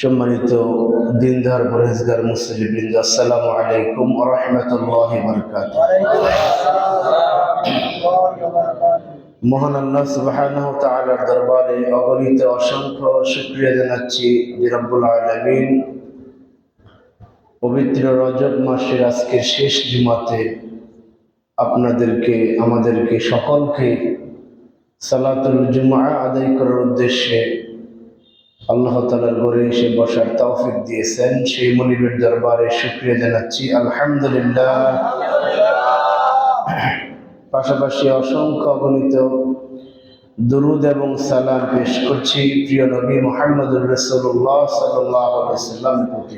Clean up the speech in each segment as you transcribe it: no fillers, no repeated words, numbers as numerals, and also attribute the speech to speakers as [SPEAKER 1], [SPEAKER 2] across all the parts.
[SPEAKER 1] সম্মানিত দিনদার পরহেজগার মুসলিমবৃন্দ, আসসালামু আলাইকুম ওয়া রাহমাতুল্লাহি ওয়া বারাকাতুহু। মহান আল্লাহ সুবহানাহু ওয়া তাআলার দরবারে অগণিত অসংখ্য শুকরিয়া জানাচ্ছি যে রব্বুল আলামিন পবিত্র রজব মাসের আজকের শেষ জুমাতে আপনাদেরকে আমাদেরকে সকলকে সালাতুল জুমআ আদায় করার উদ্দেশ্যে আল্লাহ তাআলার ঘরে এসে বসার তৌফিক দিয়েছেন। সেই মনিবের দরবারে শুকরিয়া জানাচ্ছি, আলহামদুলিল্লাহ। পাশাপাশি অসংখ্য অগণিত দুরুদ এবং সালাম পেশ করছি প্রিয় নবী মুহাম্মদুর রাসূলুল্লাহ সাল্লাল্লাহু আলাইহি ওয়াসাল্লামের প্রতি।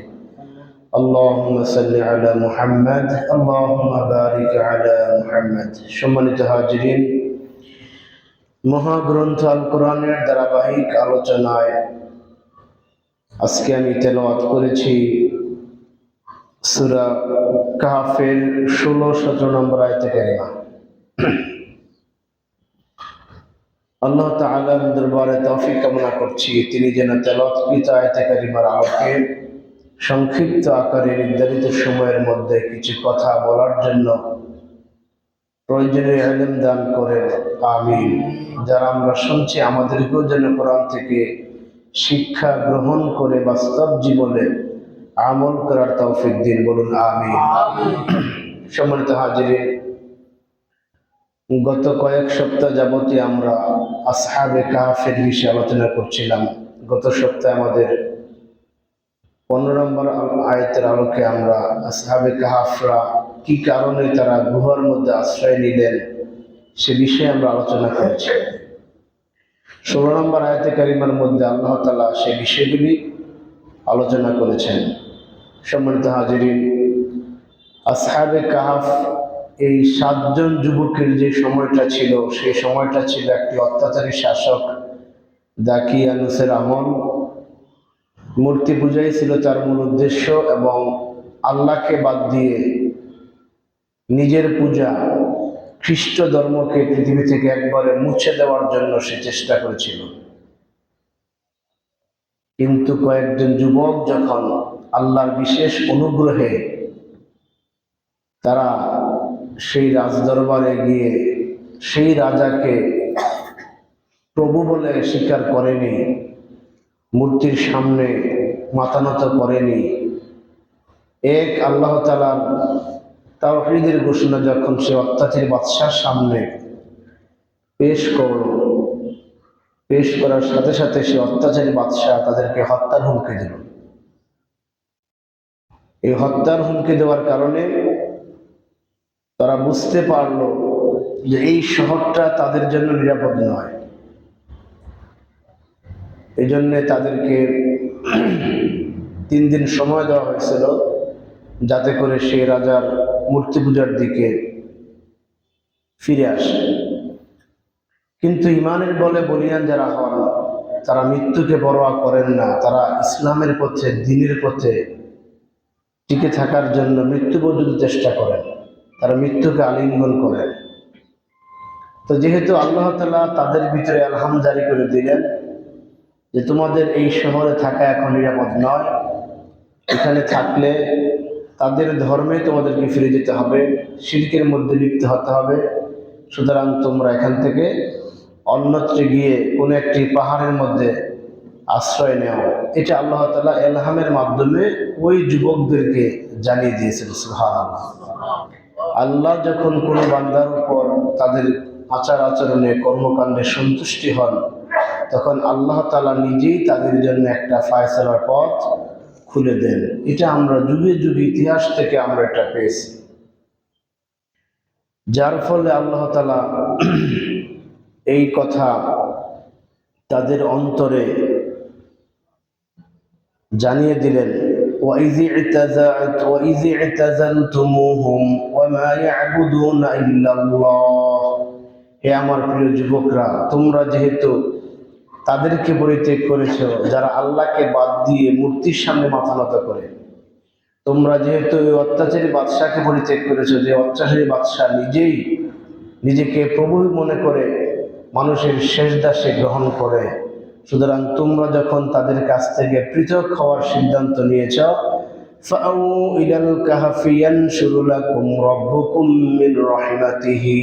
[SPEAKER 1] আল্লাহুম্মা সাল্লি আলা মুহাম্মাদ, আল্লাহুম্মা বারিক আলা মুহাম্মাদ। সম্মানিত হাজিরিন, মহাগ্রন্থ আল কোরআনের ধারাবাহিক আলোচনায় আজকে আমি তেলাওয়াত করেছি সূরা কাহফের 16-17 নম্বর আয়াতে কারিমা। আল্লাহ তাআলার দরবারে তৌফিক কামনা করছি তিনি যেন তেলাওয়াতকৃত আয়াতে কারিমার আলোকে সংক্ষিপ্ত আকারে নির্ধারিত সময়ের মধ্যে কিছু কথা বলার জন্য প্রয়োজনীয় ইলম দান করেন, আমিন। যারা আমরা শুনছি আমাদেরকেও যেন কোরআন থেকে শিক্ষা গ্রহণ করে বাস্তব জীবনে আমল করার তৌফিক দিন, বলুন আমিন। সম্মানিত হাজিরিন, গত কয়েক সপ্তাহ যাবতই আমরা আসহাবে কাহফের বিষয়ে আলোচনা করছিলাম। গত সপ্তাহে আমাদের 15 নম্বর আয়াতের আলোকে আমরা আসহাবে কাহফরা কি কারণে তারা গুহার মধ্যে আশ্রয় নিলেন সে বিষয়ে আমরা আলোচনা করেছি। 16 নম্বর আয়াতে কারিমার মধ্যে আল্লাহ তাআলা সেই বিষয়গুলি আলোচনা করেছেন। সম্মানিত হাজিরিন, আসহাবে কাহফ এই 7 জন যুবকের যে সময়টা ছিল সেই সময়টা ছিল একটি অত্যাচারী শাসক দাকিয়ানুসের আমল। মূর্তি পূজাই ছিল তার মূল উদ্দেশ্য এবং আল্লাহকে বাদ দিয়ে নিজের পূজা খ্রিস্ট ধর্মকে পৃথিবী থেকে একবারে মুছে দেওয়ার জন্য সে চেষ্টা করেছিল। কিন্তু কয়েকজন যুবক যখন আল্লাহর বিশেষ অনুগ্রহে তারা সেই রাজদরবারে গিয়ে সেই রাজাকে প্রভু বলে স্বীকার করেনি, মূর্তির সামনে মাথা নত করেনি, এক আল্লাহ তাআলার তাওহীদের ঘোষণা যখন সে অত্যাচারী বাদশার সামনে পেশ করল, পেশ করার সাথে সাথে সে অত্যাচারী বাদশা তাদেরকে হত্যার হুমকি দিল। এই হত্যার হুমকি দেওয়ার কারণে তারা বুঝতে পারলো যে এই শহরটা তাদের জন্য নিরাপদ নয়। এই জন্যে তাদেরকে 3 দিন সময় দেওয়া হয়েছিল যাতে করে সেই রাজার মূর্তি পূজার দিকে ফিরে আসে। কিন্তু ইমানের বলে বলিয়ান যারা হন তারা মৃত্যুকে পরোয়া করেন না। তারা ইসলামের পথে, দ্বীনের পথে টিকে থাকার জন্য মৃত্যু পর্যন্ত চেষ্টা করেন, তারা মৃত্যুকে আলিঙ্গন করেন। তো যেহেতু আল্লাহ তাআলা তাদের ভিতরে আলহাম জারি করে দিলেন যে তোমাদের এই শহরে থাকা এখন নিরাপদ নয়, এখানে থাকলে তাদের ধর্মে তোমাদেরকে ফিরে যেতে হবে, শিরকের মধ্যে লিপ্ত হতে হবে, সুতরাং তোমরা এখান থেকে অন্যত্র গিয়ে কোনো একটি পাহাড়ের মধ্যে আশ্রয় নেও। এটা আল্লাহ তাআলা ইলহামের মাধ্যমে ওই যুবকদেরকে জানিয়ে দিয়েছেন। সুবহানাল্লাহ। আল্লাহ যখন কোনো বান্দার উপর তাদের আচার আচরণে কর্মকাণ্ডে সন্তুষ্টি হন তখন আল্লাহ তাআলা নিজেই তাদের জন্য একটা ফায়সালার পথ খুলে দেন। এটা আমরা যুগে যুগে ইতিহাস থেকে আমরা এটা পেয়েছি, যার ফলে আল্লাহ তাআলা এই কথা তাদের অন্তরে জানিয়ে দিলেন, وَإِذِ اعْتَزَلْتُمُوهُمْ وَمَا يَعْبُدُونَ إِلَّا اللَّهَ। হে আমার প্রিয় যুবকরা, তোমরা যেহেতু তাদেরকে পরিত্যাগ করেছো যারা আল্লাহকে বাদ দিয়ে মূর্তির সামনে মাথা নত করে, তোমরা যেহেতু ওই অত্যাচারী বাদশাকে পরিত্যাগ করেছো যে অত্যাচারী বাদশা নিজেই নিজেকে প্রভু মনে করে মানুষের সেজদা সে গ্রহণ করে, সুতরাং তোমরা যখন তাদের কাছ থেকে পৃথক হওয়ার সিদ্ধান্ত নিয়েছ, ফাউ ইলাল কাহফি ইয়ানশুরু লাকুম রাব্বুকুম মিন রাহমাতিহি,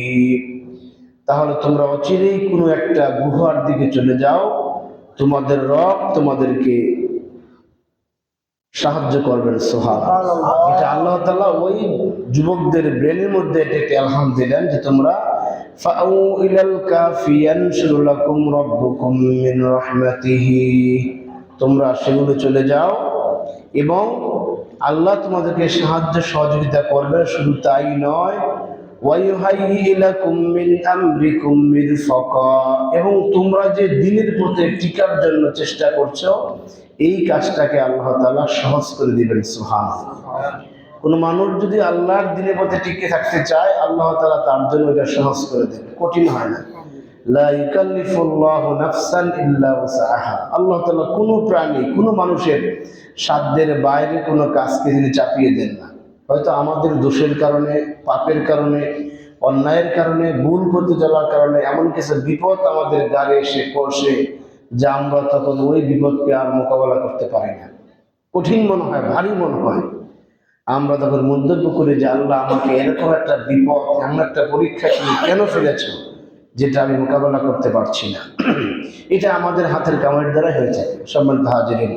[SPEAKER 1] তাহলে তোমরা অচিরেই কোনো একটা গুহার দিকে চলে যাও, তোমাদের রব তোমাদেরকে সাহায্য করবেন। সুবহানাল্লাহ। এটা আল্লাহ তাআলা ওই যুবকদের ব্রেনের মধ্যে এটাকে আলহাম দিলেন যে তোমরা ফাউ ইলাল কাফি ইয়ানশুরু লাকুম রাব্বুকুম মিন রাহমাতিহি, তোমরা সেগুলো চলে যাও এবং আল্লাহ তোমাদেরকে সাহায্য সহযোগিতা করবেন। শুধু তাই নয়, ওয়ায়ুহাইয়্যি লাকুম মিন আমরিকুম মিরফাকা, এবং তোমরা যে দ্বীনের পথে টিকার জন্য চেষ্টা করছো এই কাজটাকে আল্লাহ তাআলা সহজ করে দিবেন। সুবহানাল্লাহ। কোন মানুষ যদি আল্লাহর দ্বীনের পথে টিকে থাকতে চায়, আল্লাহ তাআলা তার জন্য এটা সহজ করে দেবে, কঠিন হয় না। লা ইউকাল্লিফুল্লাহু নাফসান ইল্লা উসআহা, আল্লাহ তাআলা কোনো প্রাণী, কোনো মানুষের সাধ্যের বাইরে কোনো কাজকে তিনি চাপিয়ে দেন না। হয়তো আমাদের দোষের কারণে, পাপের কারণে, অন্যায়ের কারণে, ভুল করতে চলার কারণে এমন কিছু বিপদ আমাদের দ্বারে এসে পড়ছে যা আমরা তখন ওই বিপদকে আর মোকাবেলা করতে পারি না, কঠিন মনে হয়, ভারী মনে হয়। আমরা তখন মন্তব্য করি যে আল্লাহ আমাকে এরকম একটা বিপদ, এমন একটা পরীক্ষা তুমি কেন ফেলেছ যেটা আমি মোকাবেলা করতে পারছি না। এটা আমাদের হাতের কামাইয়ের দ্বারা হয়ে থাকে। সম্মানিত হাজিরিন,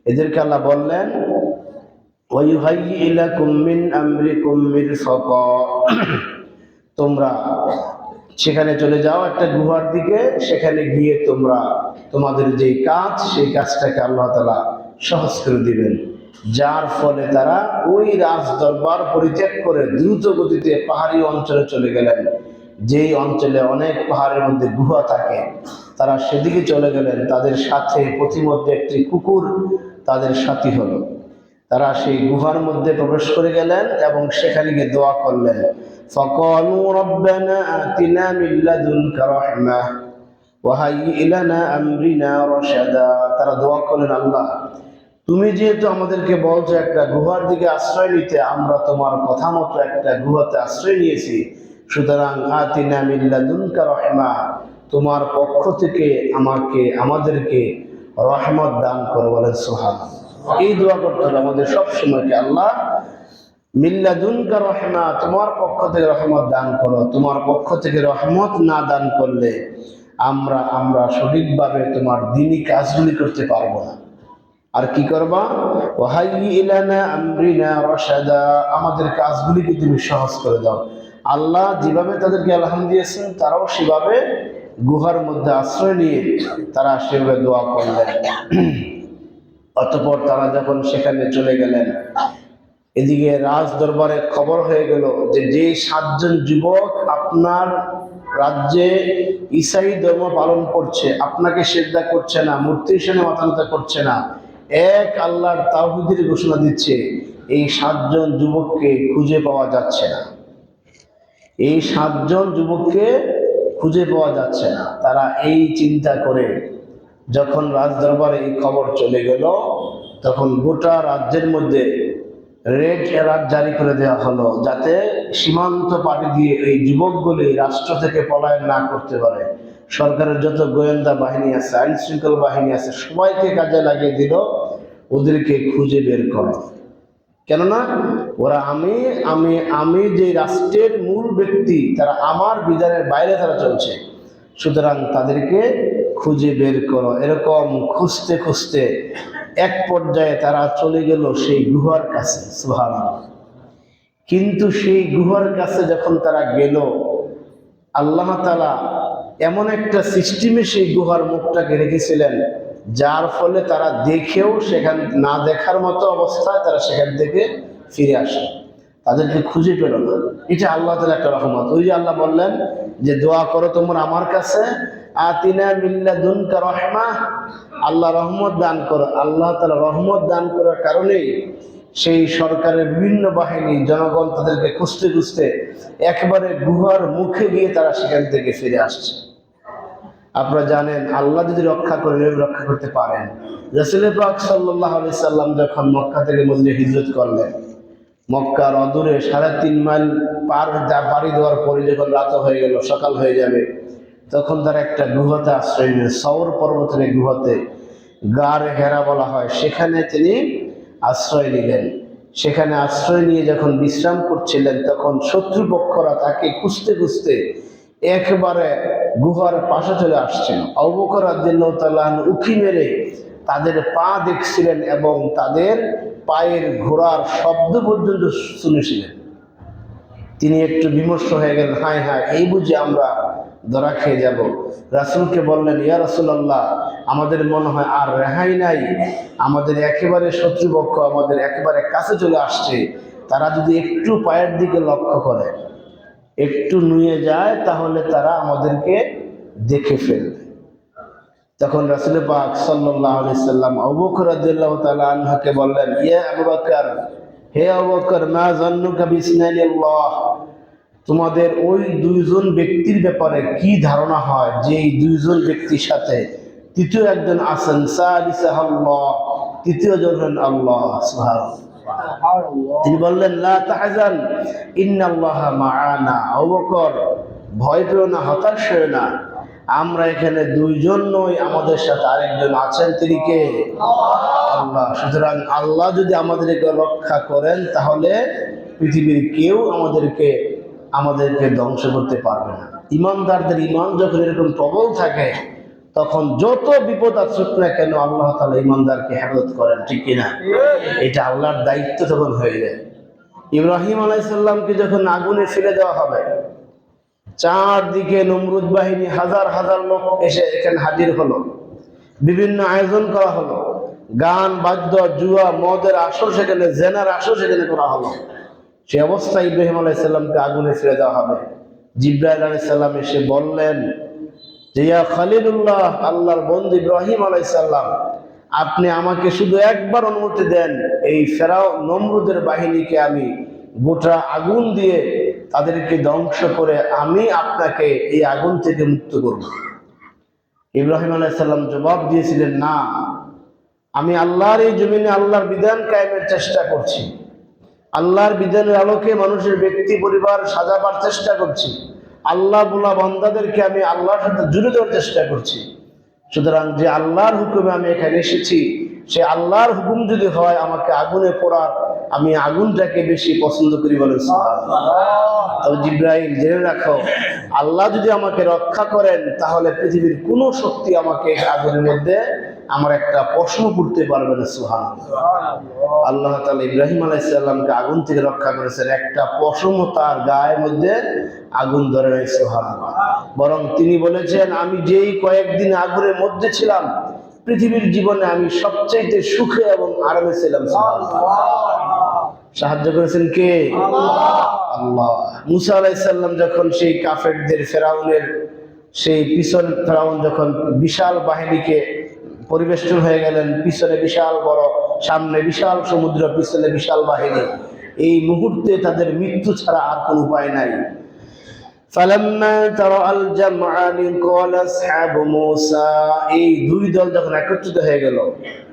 [SPEAKER 1] এদেরকে আল্লাহ বললেন ওয়ায়ুহাইয়্যি লাকুম মিন আমরিকুম মিরফাকা, তোমরা সেখানে চলে যাও একটা গুহার দিকে, সেখানে গিয়ে তোমরা তোমাদের যে কাজ সেই কাজটাকে আল্লাহ তাআলা সহজ করে দিবেন, যার ফলে তারা ওই রাজ দরবার পরিত্যাগ করে দ্রুত গতিতে পাহাড়ি অঞ্চলে চলে গেলেন। যেই অঞ্চলে অনেক পাহাড়ের মধ্যে গুহা থাকে, তারা সেদিকে চলে গেলেন। তাদের সাথে প্রতিমধ্যে একটি কুকুর তাদের সাথী হলো। তারা সেই গুহার মধ্যে প্রবেশ করে গেলেন এবং সেখানে গিয়ে দোয়া করলেন। ফাকালু রাব্বানা আতিনা মিন লাদুনকা রাহমাহ ওয়া হাইয়্যি লানা আমরিনা রাশাদা, তারা দোয়া করলেন, আল্লাহ তুমি যেহেতু আমাদেরকে বলছো একটা গুহার দিকে আশ্রয় নিতে, আমরা তোমার কথা মতো একটা গুহাতে আশ্রয় নিয়েছি, সুতরাং আতিনা মিন লাদুনকা রাহমাহ, তোমার পক্ষ থেকে আমাদেরকে রহমত দান করো। বলেন সুবহানাল্লাহ। এই দোয়া করতে হবে আমাদের সব সময়কে, আল্লাহ মিন লাদুনকা রাহমাহ, তোমার পক্ষ থেকে রহমত দান করো। তোমার পক্ষ থেকে রহমত না দান করলে আমরা সঠিকভাবে তোমার দ্বীনি কাজগুলি করতে পারবো না। আর কি করবা? ওয়াহাইয়্যি লানা আমরিনা রাশাদা, আমাদের কাজগুলিকে তুমি সহজ করে দাও। আল্লাহ যেভাবে তাদেরকে আলহাম দিয়েছেন, তারাও সেভাবে গুহার মধ্যে আশ্রয় নিয়ে তারা সেভাবে দোয়া করলেন। অতঃপর তারা যখন সেখানে চলে গেলেন, এদিকে রাজ দরবারে খবর হয়ে গেল যে 7 জন যুবক আপনার রাজ্যে ঈসাই ধর্ম পালন করছে, আপনাকে সিজদা করছে না, মূর্তির সামনে মাথা নত করছে না, এক আল্লাহর তাওহীদের ঘোষণা দিচ্ছে, এই 7 জন যুবককে খুঁজে পাওয়া যাচ্ছে না। এই 7 জন যুবককে খুঁজে পাওয়া যাচ্ছে না। তারা এই চিন্তা করে যখন রাজ দরবারে এই খবর চলে গেল, তখন গোটা রাজ্যের মধ্যে রেড অ্যালার্ট জারি করে দেওয়া হলো, যাতে সীমান্ত পাড়ি দিয়ে এই যুবকগুলি রাষ্ট্র থেকে পলায়ন না করতে পারে। সরকারের যত গোয়েন্দা বাহিনী আছে, আইন শৃঙ্খলা বাহিনী আছে, সবাইকে কাজে লাগিয়ে দিল ওদেরকে খুঁজে বের করে। কেননা ওরা আমি যে রাষ্ট্রের মূল ব্যক্তি, তারা আমার বিধানের বাইরে তারা চলছে, সুতরাং তাদেরকে খুঁজে বের করো। এরকম খুঁজতে খুঁজতে এক পর্যায়ে তারা চলে গেল সেই গুহার কাছে। সুবহানাল্লাহ। কিন্তু সেই গুহার কাছে যখন তারা গেল, আল্লাহ তাআলা এমন একটা সিস্টেমে সেই গুহার মুখটাকে রেখেছিলেন, যার ফলে তারা দেখেও সেখান না দেখার মতো অবস্থায় তারা সেখান থেকে ফিরে আসে, তাদেরকে খুঁজে পেল না। এটা আল্লাহ তাআলার একটা রহমত। ওই যে আল্লাহ বললেন যে দোয়া করো তোমরা আমার কাছে, আতিনা মিন লাদুনকা রাহমাহ, আল্লাহ রহমত দান করো। আল্লাহ তাআলা রহমত দান করার কারণেই সেই সরকারের বিভিন্ন বাহিনী, জনগণ তাদেরকে খুঁজতে খুঁজতে একবারে গুহার মুখে গিয়ে তারা সেখান থেকে ফিরে আসছে। আপনারা জানেন, আল্লাহ যদি রক্ষা করেন, রক্ষা করতে পারেন। রাসূল পাক সাল্লাল্লাহু আলাইহি সাল্লাম যখন মক্কা থেকে মদিনায় হিজরত করলেন, মক্কার অদূরে 3.5 মাইল পাড়ি দেওয়ার পরে যখন রাত হয়ে গেল, সকাল হয়ে যাবে, তখন তারা একটা গুহাতে আশ্রয় নিলেন, সৌর পর্বতের গুহাতে, গাড় হেরা বলা হয়, সেখানে তিনি আশ্রয় নিলেন। সেখানে আশ্রয় নিয়ে যখন বিশ্রাম করছিলেন তখন শত্রুপক্ষরা তাকে খুঁজতে খুঁজতে একবারে গুহার পাশে চলে আসছেন। আবু বকর রাদিয়াল্লাহু তাআলা উঁকি মেরে তাদের পা দেখছিলেন এবং তাদের পায়ের ঘোড়ার শব্দ পর্যন্ত শুনেছিলেন। তিনি একটু বিমর্ষ হয়ে গেলেন, হায় হায়, এই বুঝি আমরা ধরা খেয়ে যাব। রাসূলকে বললেন, ইয়া রাসূলুল্লাহ, আমাদের মনে হয় আর রেহাই নাই, আমাদের একেবারে শত্রুপক্ষ আমাদের একেবারে কাছে চলে আসছে, তারা যদি একটু পায়ের দিকে লক্ষ্য করে, একটু নুয়ে যায়, তাহলে তারা আমাদেরকে দেখে ফেলবে। তখন রাসূল পাক সাল্লাল্লাহু আলাইহি সাল্লাম আবু বকর রাদিয়াল্লাহু তাআলা আনহুকে বললেন, ইয়া আবু বকর, হে আবু বকর, মা যান্নুকা বিসনাইল্লাহ, তোমাদের ওই দুইজন ব্যক্তির ব্যাপারে কি ধারণা হয় যে এই দুইজন ব্যক্তির সাথে তৃতীয় একজন আছেন, সালিসাহুল্লাহ, তৃতীয় জন হলেন আল্লাহ সুবহানাল্লাহ। তিনি বললেন, লা তাহজান ইন্নাল্লাহা মাআনা, আবু বকর ভয় পেও না, হতাশ হও না, আমরা এখানে দুইজন নই, আমাদের সাথে আরেকজন আছেন, তিনি কে? আল্লাহ। সুতরাং আল্লাহ যদি আমাদেরকে রক্ষা করেন তাহলে পৃথিবীর কেউ আমাদেরকে ধ্বংস করতে পারবে না। ইমানদারদের ইমান যখন এরকম প্রবল থাকে তখন যত বিপদ আসুক না কেন আল্লাহ তাআলা ইমানদারকে হেফাজত করেন, ঠিক কিনা? এটা আল্লাহর দায়িত্ব তখন হয়ে যায়। ইব্রাহিম আলাইহিস সালামকে যখন আগুনে ফেলে দেওয়া হবে, চারদিকে নমরুদ বাহিনী হাজার হাজার লোক এসে এখানে হাজির হলো, বিভিন্ন আয়োজন করা হলো, গান বাদ্য, জুয়া, মদের আসর সেখানে, জেনার আসর সেখানে করা হলো। সে অবস্থায় ইব্রাহিম আলাইহিস সালামকে আগুনে ফেলে দেওয়া হবে। জিবরাইল আলাইহিস সালাম এসে বললেন যে, ইয়া খলিলুল্লাহ, আল্লাহর বন্ধু ইব্রাহিম আলাইহিস সালাম, আপনি আমাকে শুধু একবার অনুমতি দেন, এই ফেরাও নমরুদের বাহিনীকে আমি গোটা আগুন দিয়ে তাদেরকে ধ্বংস করে আমি আপনাকে এই আগুন থেকে মুক্ত করব। ইব্রাহিম আলাইহিস সালাম জবাব দিয়েছিলেন, না, আমি আল্লাহর এই জমিনে আল্লাহর বিধান কায়েমের চেষ্টা করছি, আল্লাহর বিধানের আলোকে মানুষের ব্যক্তি পরিবার সাজাবার চেষ্টা করছি, আল্লাহ বলা বান্দাদেরকে আমি আল্লাহর সাথে জুড়ে দেওয়ার চেষ্টা করছি। সুতরাং যে আল্লাহর হুকুমে আমি এখানে এসেছি, সে আল্লাহর হুকুম যদি হয় আমাকে আগুনে পোড়ার, আমি আগুনটাকে বেশি পছন্দ করি, বলেন সুবহানাল্লাহ। তবে জিবরাইল, জেনে রাখো, আল্লাহ যদি আমাকে রক্ষা করেন তাহলে পৃথিবীর কোনো শক্তি আমাকে আগুনের মধ্যে আমার একটা পশম করতে পারবে না, সুবহানাল্লাহ। আল্লাহ তাআলা ইব্রাহিম আলাইহিস সালামকে আগুন থেকে রক্ষা করেছেন, একটা পশম তার গায়ের মধ্যে আগুন ধরে নাই, সুবহানাল্লাহ। বরং তিনি বলেছেন, আমি যেই কয়েকদিন আগুনের মধ্যে ছিলাম, পৃথিবীর জীবনে আমি সবচাইতে সুখে এবং আরামে ছিলাম, সুবহানাল্লাহ। সাহায্য করেছেন কে? আল্লাহ। মুসা আলাইহিস সালাম যখন সেই কাফেরদের, ফেরাউনের সেই পিছন, ফেরাউন যখন বিশাল বাহিনীকে পরিবেষ্টন হয়ে গেলেন, পিছনে বিশাল বড়, সামনে বিশাল সমুদ্র, পিছনে বিশাল বাহিনী, এই মুহূর্তে তাদের মৃত্যু ছাড়া আর কোনো উপায় নাই। ফালাম্মা তারাআল জামআনি ক্বালা আসহাবু মূসা, এই দুই দল যখন একত্রিত হয়ে গেল,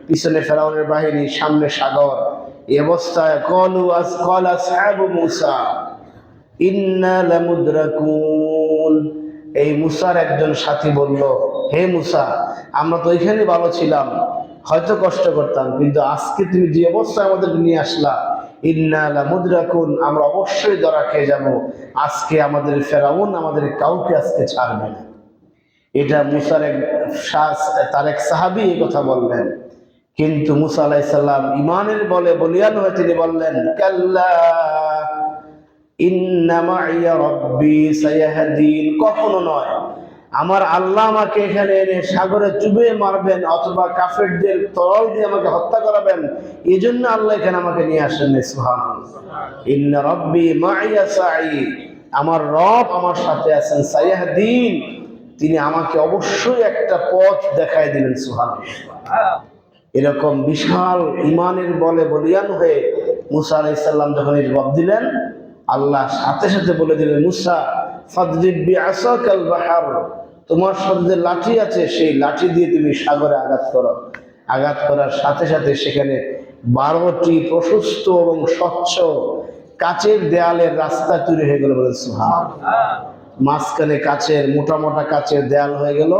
[SPEAKER 1] পিছনে ফেরাউনের বাহিনী, সামনে সাগর, এই অবস্থায় ক্বালা আসহাবু মূসা ইন্না লামুদরাকুন, এই মুসার একজন সাথী বলল, হে মুসা, আমরা তো এখানে ভালো ছিলাম, হয়তো কষ্ট করতাম, কিন্তু আজকে তুমি যে অবস্থায় আমাদের নিয়ে আসলা, ইন্না লামুদরাকুন, আমরা অবশ্যই ধরা খেয়ে যাব, আজকে আমাদের ফেরাউন আমাদের কাউকে আজকে ছাড়বে না। এটা মুসার তার এক সাহাবী এই কথা বললেন। কিন্তু মুসা আলাইহিস সালাম ইমানের বলে বলিয়ান হয়ে তিনি বললেন, কাল্লা ইন্না মাইয়া রাব্বি সায়াহদিন, কখনো নয়, আমার আল্লাহ আমাকে এখানে এনে সাগরে চুবিয়ে মারবেন অথবা কাফেরদের তরল দিয়ে আমাকে হত্যা করাবেন, এই জন্য আল্লাহ এখানে আমাকে নিয়ে আসেন। সুবহানাল্লাহ। ইন্না রাব্বি মাইয়া সাই, আমার রব আমার সাথে আছেন, সায়াহদিন, তিনি আমাকে অবশ্যই একটা পথ দেখায় দিলেন। সুবহানাল্লাহ। এরকম বিশাল ইমানের বলে বলিয়ান হয়ে মুসা আলাইহিস সালাম যখন এই জবাব দিলেন, আল্লাহ সাথে সাথে বলে দিলেন, মুসা ফাদরিব বিআসাকাল বাহর, তোমার সাথে যে লাঠি আছে সেই লাঠি দিয়ে তুমি সাগরে আঘাত করো। আঘাত করার সাথে সাথে সেখানে 12টি প্রশস্ত এবং স্বচ্ছ কাচের দেয়ালের রাস্তা তৈরি হয়ে গেল, বলে সুবহানাল্লাহ। মাঝখানে কাচের মোটা মোটা কাচের দেয়াল হয়ে গেল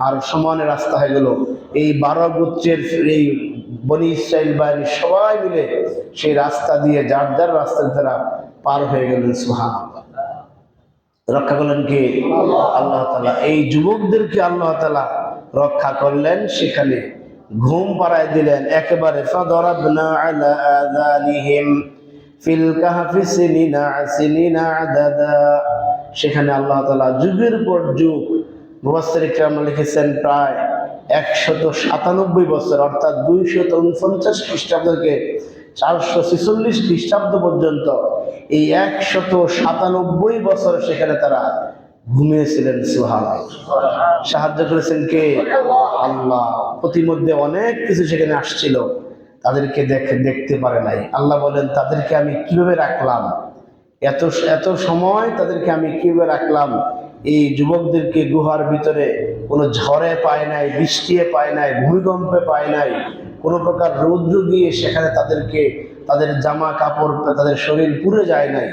[SPEAKER 1] আর সমানে রাস্তা হয়ে গেল। এই 12 গোত্রের এই বনি ইসরাইল বাহিনী সবাই মিলে সেই রাস্তা দিয়ে যার যার রাস্তা তারা পার হয়ে গেলেন। সুবহানাল্লাহ। রক্ষা করলেন কে? আল্লাহ তাআলা। এই যুবকদেরকে আল্লাহ তাআলা রক্ষা করলেন, সেখানে ঘুম পাড়ায় দিলেন একেবারে। ফাদরাবনা আলা আযানিহিম ফিল কাহফি সিনিনা আদাদা। সেখানে আল্লাহ তাআলা যুগের পর যুগ, মুফাসসির কিরাম লিখেছেন প্রায় 197 বছর, অর্থাৎ 249 খ্রিস্টাব্দ থেকে 446 খ্রিস্টাব্দ পর্যন্ত এই 197 বছর সেখানে তারা ঘুমিয়েছিলেন। সুবহানাল্লাহ। সাহায্য করেছেন কে? আল্লাহ। প্রতিমধ্যে অনেক কিছু সেখানে আসছিল, তাদেরকে দেখতে পারে নাই। আল্লাহ বলেন তাদেরকে আমি কিভাবে রাখলাম, এত এত সময় তাদেরকে আমি কিভাবে রাখলাম। এই যুবকদেরকে গুহার ভিতরে কোনো ঝড়ে পায় নাই, বৃষ্টিয়ে পায় নাই, ভূমিকম্পে পায় নাই, কোনো প্রকার রৌদ্র গিয়ে সেখানে তাদেরকে তাদের জামা কাপড় তাদের শরীর পুড়ে যায় নাই।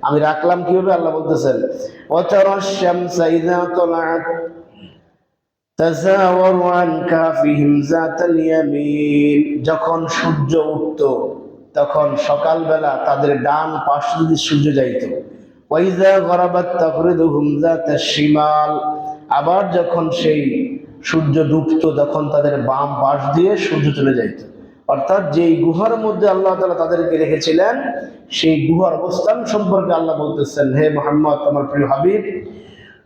[SPEAKER 1] আমি রাখলাম কিভাবে? আল্লাহ বলতেছেন ওয়াতারাশ শামসা ইযা তালাআত তাযাওয়ারু আন কাফিহিম যাতাল ইয়ামিন। যখন সূর্য উঠত তখন সকালবেলা তাদের ডান পাশ দিয়ে সূর্য যাইত। ওয়াইযা গরাবাত তাকরিদুহুম যাতাশ শিমাল। আবার যখন সেই সূর্য ডুবত তখন তাদের বাম পাশ দিয়ে সূর্য চলে যাইত। অর্থাৎ যেই গুহার মধ্যে আল্লাহ তাআলা তাদেরকে রেখেছিলেন সেই গুহার অবস্থান সম্পর্কে আল্লাহ বলতেছেন, হে মুহাম্মদ আমার প্রিয় হাবিব,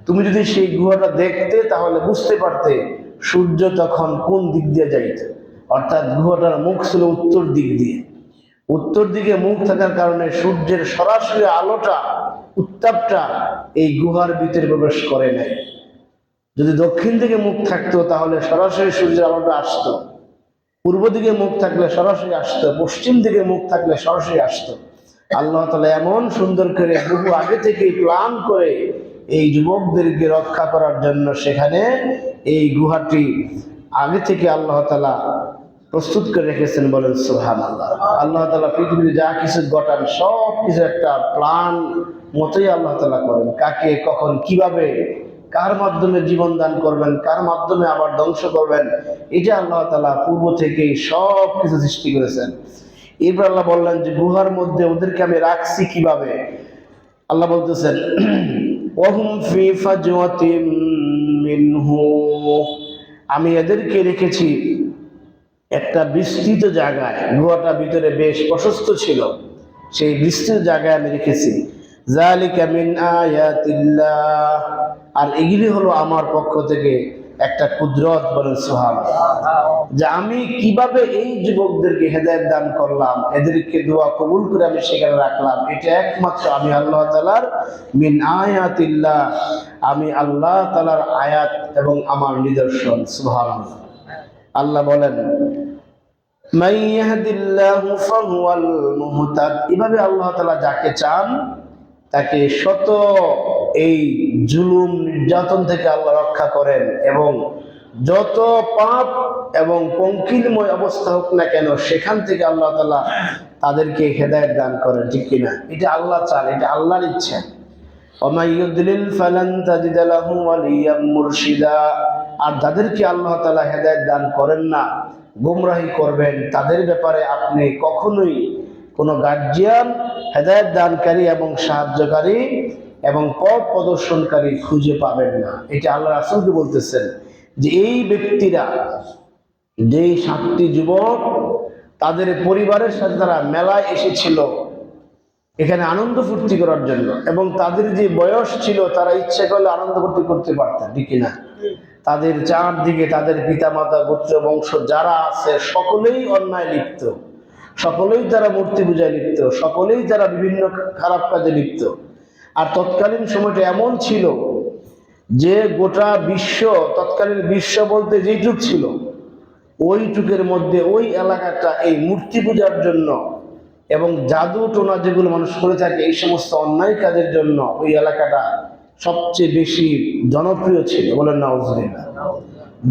[SPEAKER 1] তুমি যদি সেই গুহাটা দেখতে তাহলে বুঝতে পারতে সূর্য তখন কোন দিক দিয়ে যাইত। অর্থাৎ গুহাটার মুখ ছিল উত্তর দিক দিয়ে। উত্তর দিকে মুখ থাকার কারণে সূর্যের সরাসরি আলোটা, উত্তাপটা এই গুহার ভিতরে প্রবেশ করে নাই। যদি দক্ষিণ দিকে মুখ থাকতো তাহলে সরাসরি সূর্যের আলোটা আসতো, পূর্ব দিকে মুখ থাকলে সরাসরি আসতো, পশ্চিম দিকে মুখ থাকলে সরাসরি আসতো। আল্লাহ তাআলা এমন সুন্দর করে বহু আগে থেকে প্ল্যান করে এই যুবকদেরকে রক্ষা করার জন্য সেখানে এই গুহাটি আগে থেকে আল্লাহ তাআলা প্রস্তুত করে রেখেছেন। বলেন সুবহানাল্লাহ। আল্লাহ তাআলা পৃথিবীতে যা কিছু ঘটান সব কিছু একটা প্ল্যান মতোই আল্লাহ তাআলা করেন। কাকে কখন কিভাবে কার মাধ্যমে জীবন দান করবেন, কার মাধ্যমে আবার ধ্বংস করবেন, এটা আল্লাহ তাআলা পূর্ব থেকেই সব কিছু সৃষ্টি করেছেন। এরপর আল্লাহ বললেন যে গুহার মধ্যে ওদেরকে আমি রাখছি কিভাবে। আল্লাহ বলতেছেন ওয়াহুম ফি ফাজওয়াতিম মিনহু। আমি এদেরকে রেখেছি একটা বিস্তৃত জায়গায়। গুহাটা ভিতরে বেশ প্রশস্ত ছিল, সেই বিস্তৃত জায়গায় আমি রেখেছি। যালিকা মিন আয়াতিল্লাহ। আর এগুলি হলো আমার পক্ষ থেকে একটা কুদরত। বলেন সুবহানাল্লাহ। যে আমি কিভাবে এই যুবকদেরকে হেদায়েত দান করলাম, এদেরকে দোয়া কবুল করে আমি সেখানে রাখলাম, এটা একমাত্র আমি আল্লাহ তাআলার মিন আয়াতিল্লাহ, আমি আল্লাহ তাআলার আয়াত এবং আমার নিদর্শন। সুবহানাল্লাহ। আল্লাহ বলেন মান ইয়াহদিল্লাহু ফাহুয়াল মুহতাদ। এভাবে আল্লাহ তাআলা যাকে চান তাকে শত এই জুলুম নির্যাতন থেকে আল্লাহ রক্ষা করেন, এবং যত পাপ এবং পঙ্কিলময় অবস্থা হোক না কেন সেখান থেকে আল্লাহ তাআলা তাদেরকে হেদায়েত দান করেন। ঠিক কিনা? এটা আল্লাহ চান, এটা আল্লাহর ইচ্ছা। ওয়া ইউদলিল ফালান তাজিদ লাহু ওয়ালিয়াম মুরশিদা। আর যাদেরকে আল্লাহ তাআলা হেদায়েত দান করেন না, গোমরাহি করবেন, তাদের ব্যাপারে আপনি কখনোই কোনো গার্জিয়ান, হেদায়েত দানকারী এবং সাহায্যকারী এবং পথ প্রদর্শনকারী খুঁজে পাবেন না। এটা আল্লাহ রাসূলকে বলতেছেন যে এই ব্যক্তিরা, যেই 7টি যুবক তাদের পরিবারের সাথে তারা মেলায় এসেছিল এখানে আনন্দ ফুর্তি করার জন্য, এবং তাদের যে বয়স ছিল তারা ইচ্ছে করলে আনন্দ ফুর্তি করতে পারতেন। ঠিক কিনা? তাদের চারদিকে তাদের পিতামাতা গোত্র বংশ যারা আছে সকলেই অন্যায় লিপ্ত, সকলেই তারা মূর্তি পূজায় লিপ্ত, সকলেই তারা বিভিন্ন খারাপ কাজে লিপ্ত। আর তৎকালীন সময়টা এমন ছিল যে গোটা বিশ্ব, তৎকালীন বিশ্ব বলতে যেটুক ছিল ওই টুকের মধ্যে ওই এলাকাটা এই মূর্তি পূজার জন্য এবং জাদু টোনা যেগুলো মানুষ করে থাকে এই সমস্ত অন্যায় কাজের জন্য ওই এলাকাটা সবচেয়ে বেশি জনপ্রিয় ছিল। বলেন নাউজুবিল্লাহ।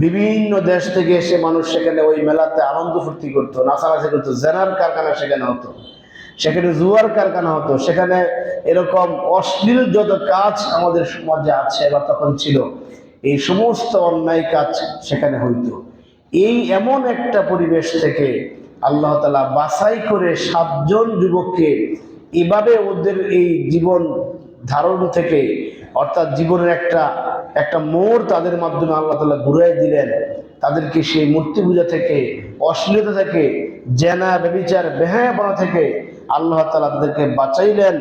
[SPEAKER 1] বিভিন্ন দেশ থেকে এসে মানুষ সেখানে ওই মেলাতে আনন্দ ফুর্তি করতো, নাচানাচি করতো, জেনার কারখানা সেখানে হতো। সেখানে জুয়ার কারখানা হতো, সেখানে এরকম অশ্লীল যত কাজ আমাদের সমাজে আছে বা তখন ছিল, এই সমস্ত অন্যায় কাজ সেখানে হইতো। এই এমন একটা পরিবেশ থেকে আল্লাহ তাআলা বাছাই করে 7 জন যুবককে এভাবে ওদের এই জীবন ধারণ থেকে, অর্থাৎ জীবনের একটা একটা মোড় তাদের মাধ্যমে আল্লাহ তাআলা ঘুরাই দিলেন। তাদেরকে সেই মূর্তি পূজা থেকে, অশ্লীলতা থেকে, জেনা ব্যভিচার বেহায়াপনা থেকে আল্লাহ তাআলা তাদেরকে বাঁচাইলেন।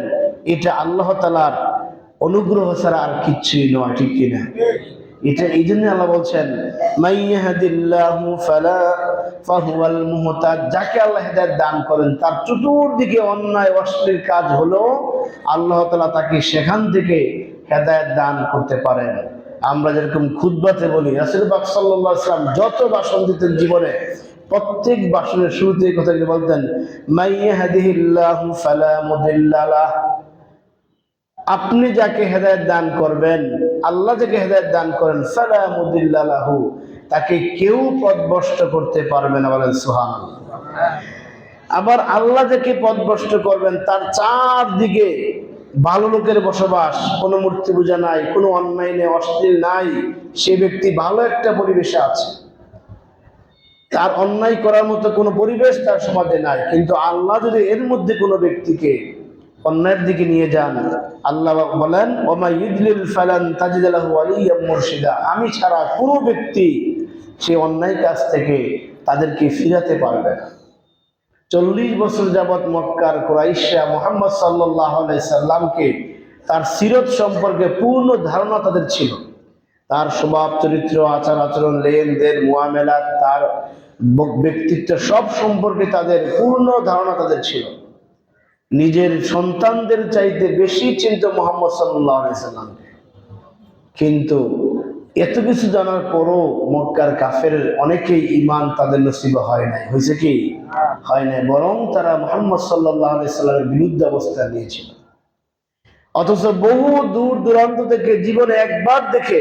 [SPEAKER 1] এটা আল্লাহ তাআলার অনুগ্রহ ছাড়া আর কিচ্ছুই নয়, ঠিক কিনা? এটা এই জন্য আল্লাহ বলছেন মাইয়াহদিল্লাহু ফালা ফাহুয়াল মুহতাদ, যাকে আল্লাহ হেদায়েত দান করেন তার চতুর্দিকে অন্যায় অশ্লীল কাজ হলো আল্লাহ তাআলা তাকে সেখান থেকে হেদায়েত দান করতে পারেন। আমরা যেরকম খুতবাতে বলি, রাসূল পাক সাল্লাল্লাহু আলাইহি ওয়াসাল্লাম যত ভাষণ দিতেন জীবনে, প্রত্যেক ভাষণের শুরুতে এই কথাগুলো বলতেন, মাইয়াহদিহিল্লাহু ফালা মুদিল্লা লাহ, আপনি যাকে হেদায়েত দান করবেন, আল্লাহ যাকে হেদায়েত দান করেন, ফালা মুদিল্লা লাহু, তাকে কেউ পথভ্রষ্ট করতে পারবে না, বলেন সুবহানাল্লাহ। আবার আল্লাহ যাকে পথভ্রষ্ট করবেন তার চারদিকে ভালো লোকের বসবাস, কোনো মূর্তি পূজা নাই, কোনো অন্যায় নেই, অশ্লীল নাই, সে ব্যক্তি ভালো একটা পরিবেশে আছে, তার অন্যায় করার মতো কোনো পরিবেশ তার সমাজে নাই। কিন্তু আল্লাহ যদি এর মধ্যে কোনো ব্যক্তিকে অন্যায়ের দিকে নিয়ে যান, আল্লাহ বলেন ওমা ইউদলিল ফালান তাজিদ লাহু ওয়ালিয়্যাম মুরশিদা, আমি ছাড়া কোনো ব্যক্তি সেই অন্যায় কাজ থেকে তাদেরকে ফিরাতে পারবে না। 40 বছর যাবৎ মক্কার কুরাইশরা মুহাম্মদ সাল্লাল্লাহু আলাইহি সাল্লামকে তার সিরত সম্পর্কে পূর্ণ ধারণা তাদের ছিল, তার স্বভাব চরিত্র, আচার আচরণ, লেনদেন, মুআমালাত, তার ব্যক্তিত্ব সব সম্পর্কে তাদের পূর্ণ ধারণা তাদের ছিল। নিজের সন্তানদের চাইতে বেশি চিনত মুহাম্মদ সাল্লাল্লাহু আলাইহি সাল্লামকে। কিন্তু এত কিছু জানার পরও মক্কার কাফের অনেকেই ঈমান তাদের নসিব হয় নাই। হয়েছে কি? হয় নাই, বরং তারা মুহাম্মদ সাল্লাল্লাহু আলাইহি সাল্লামের বিরুদ্ধে অবস্থান নিয়েছিল। অথচ বহু দূর দূরান্ত থেকে জীবনে একবার দেখে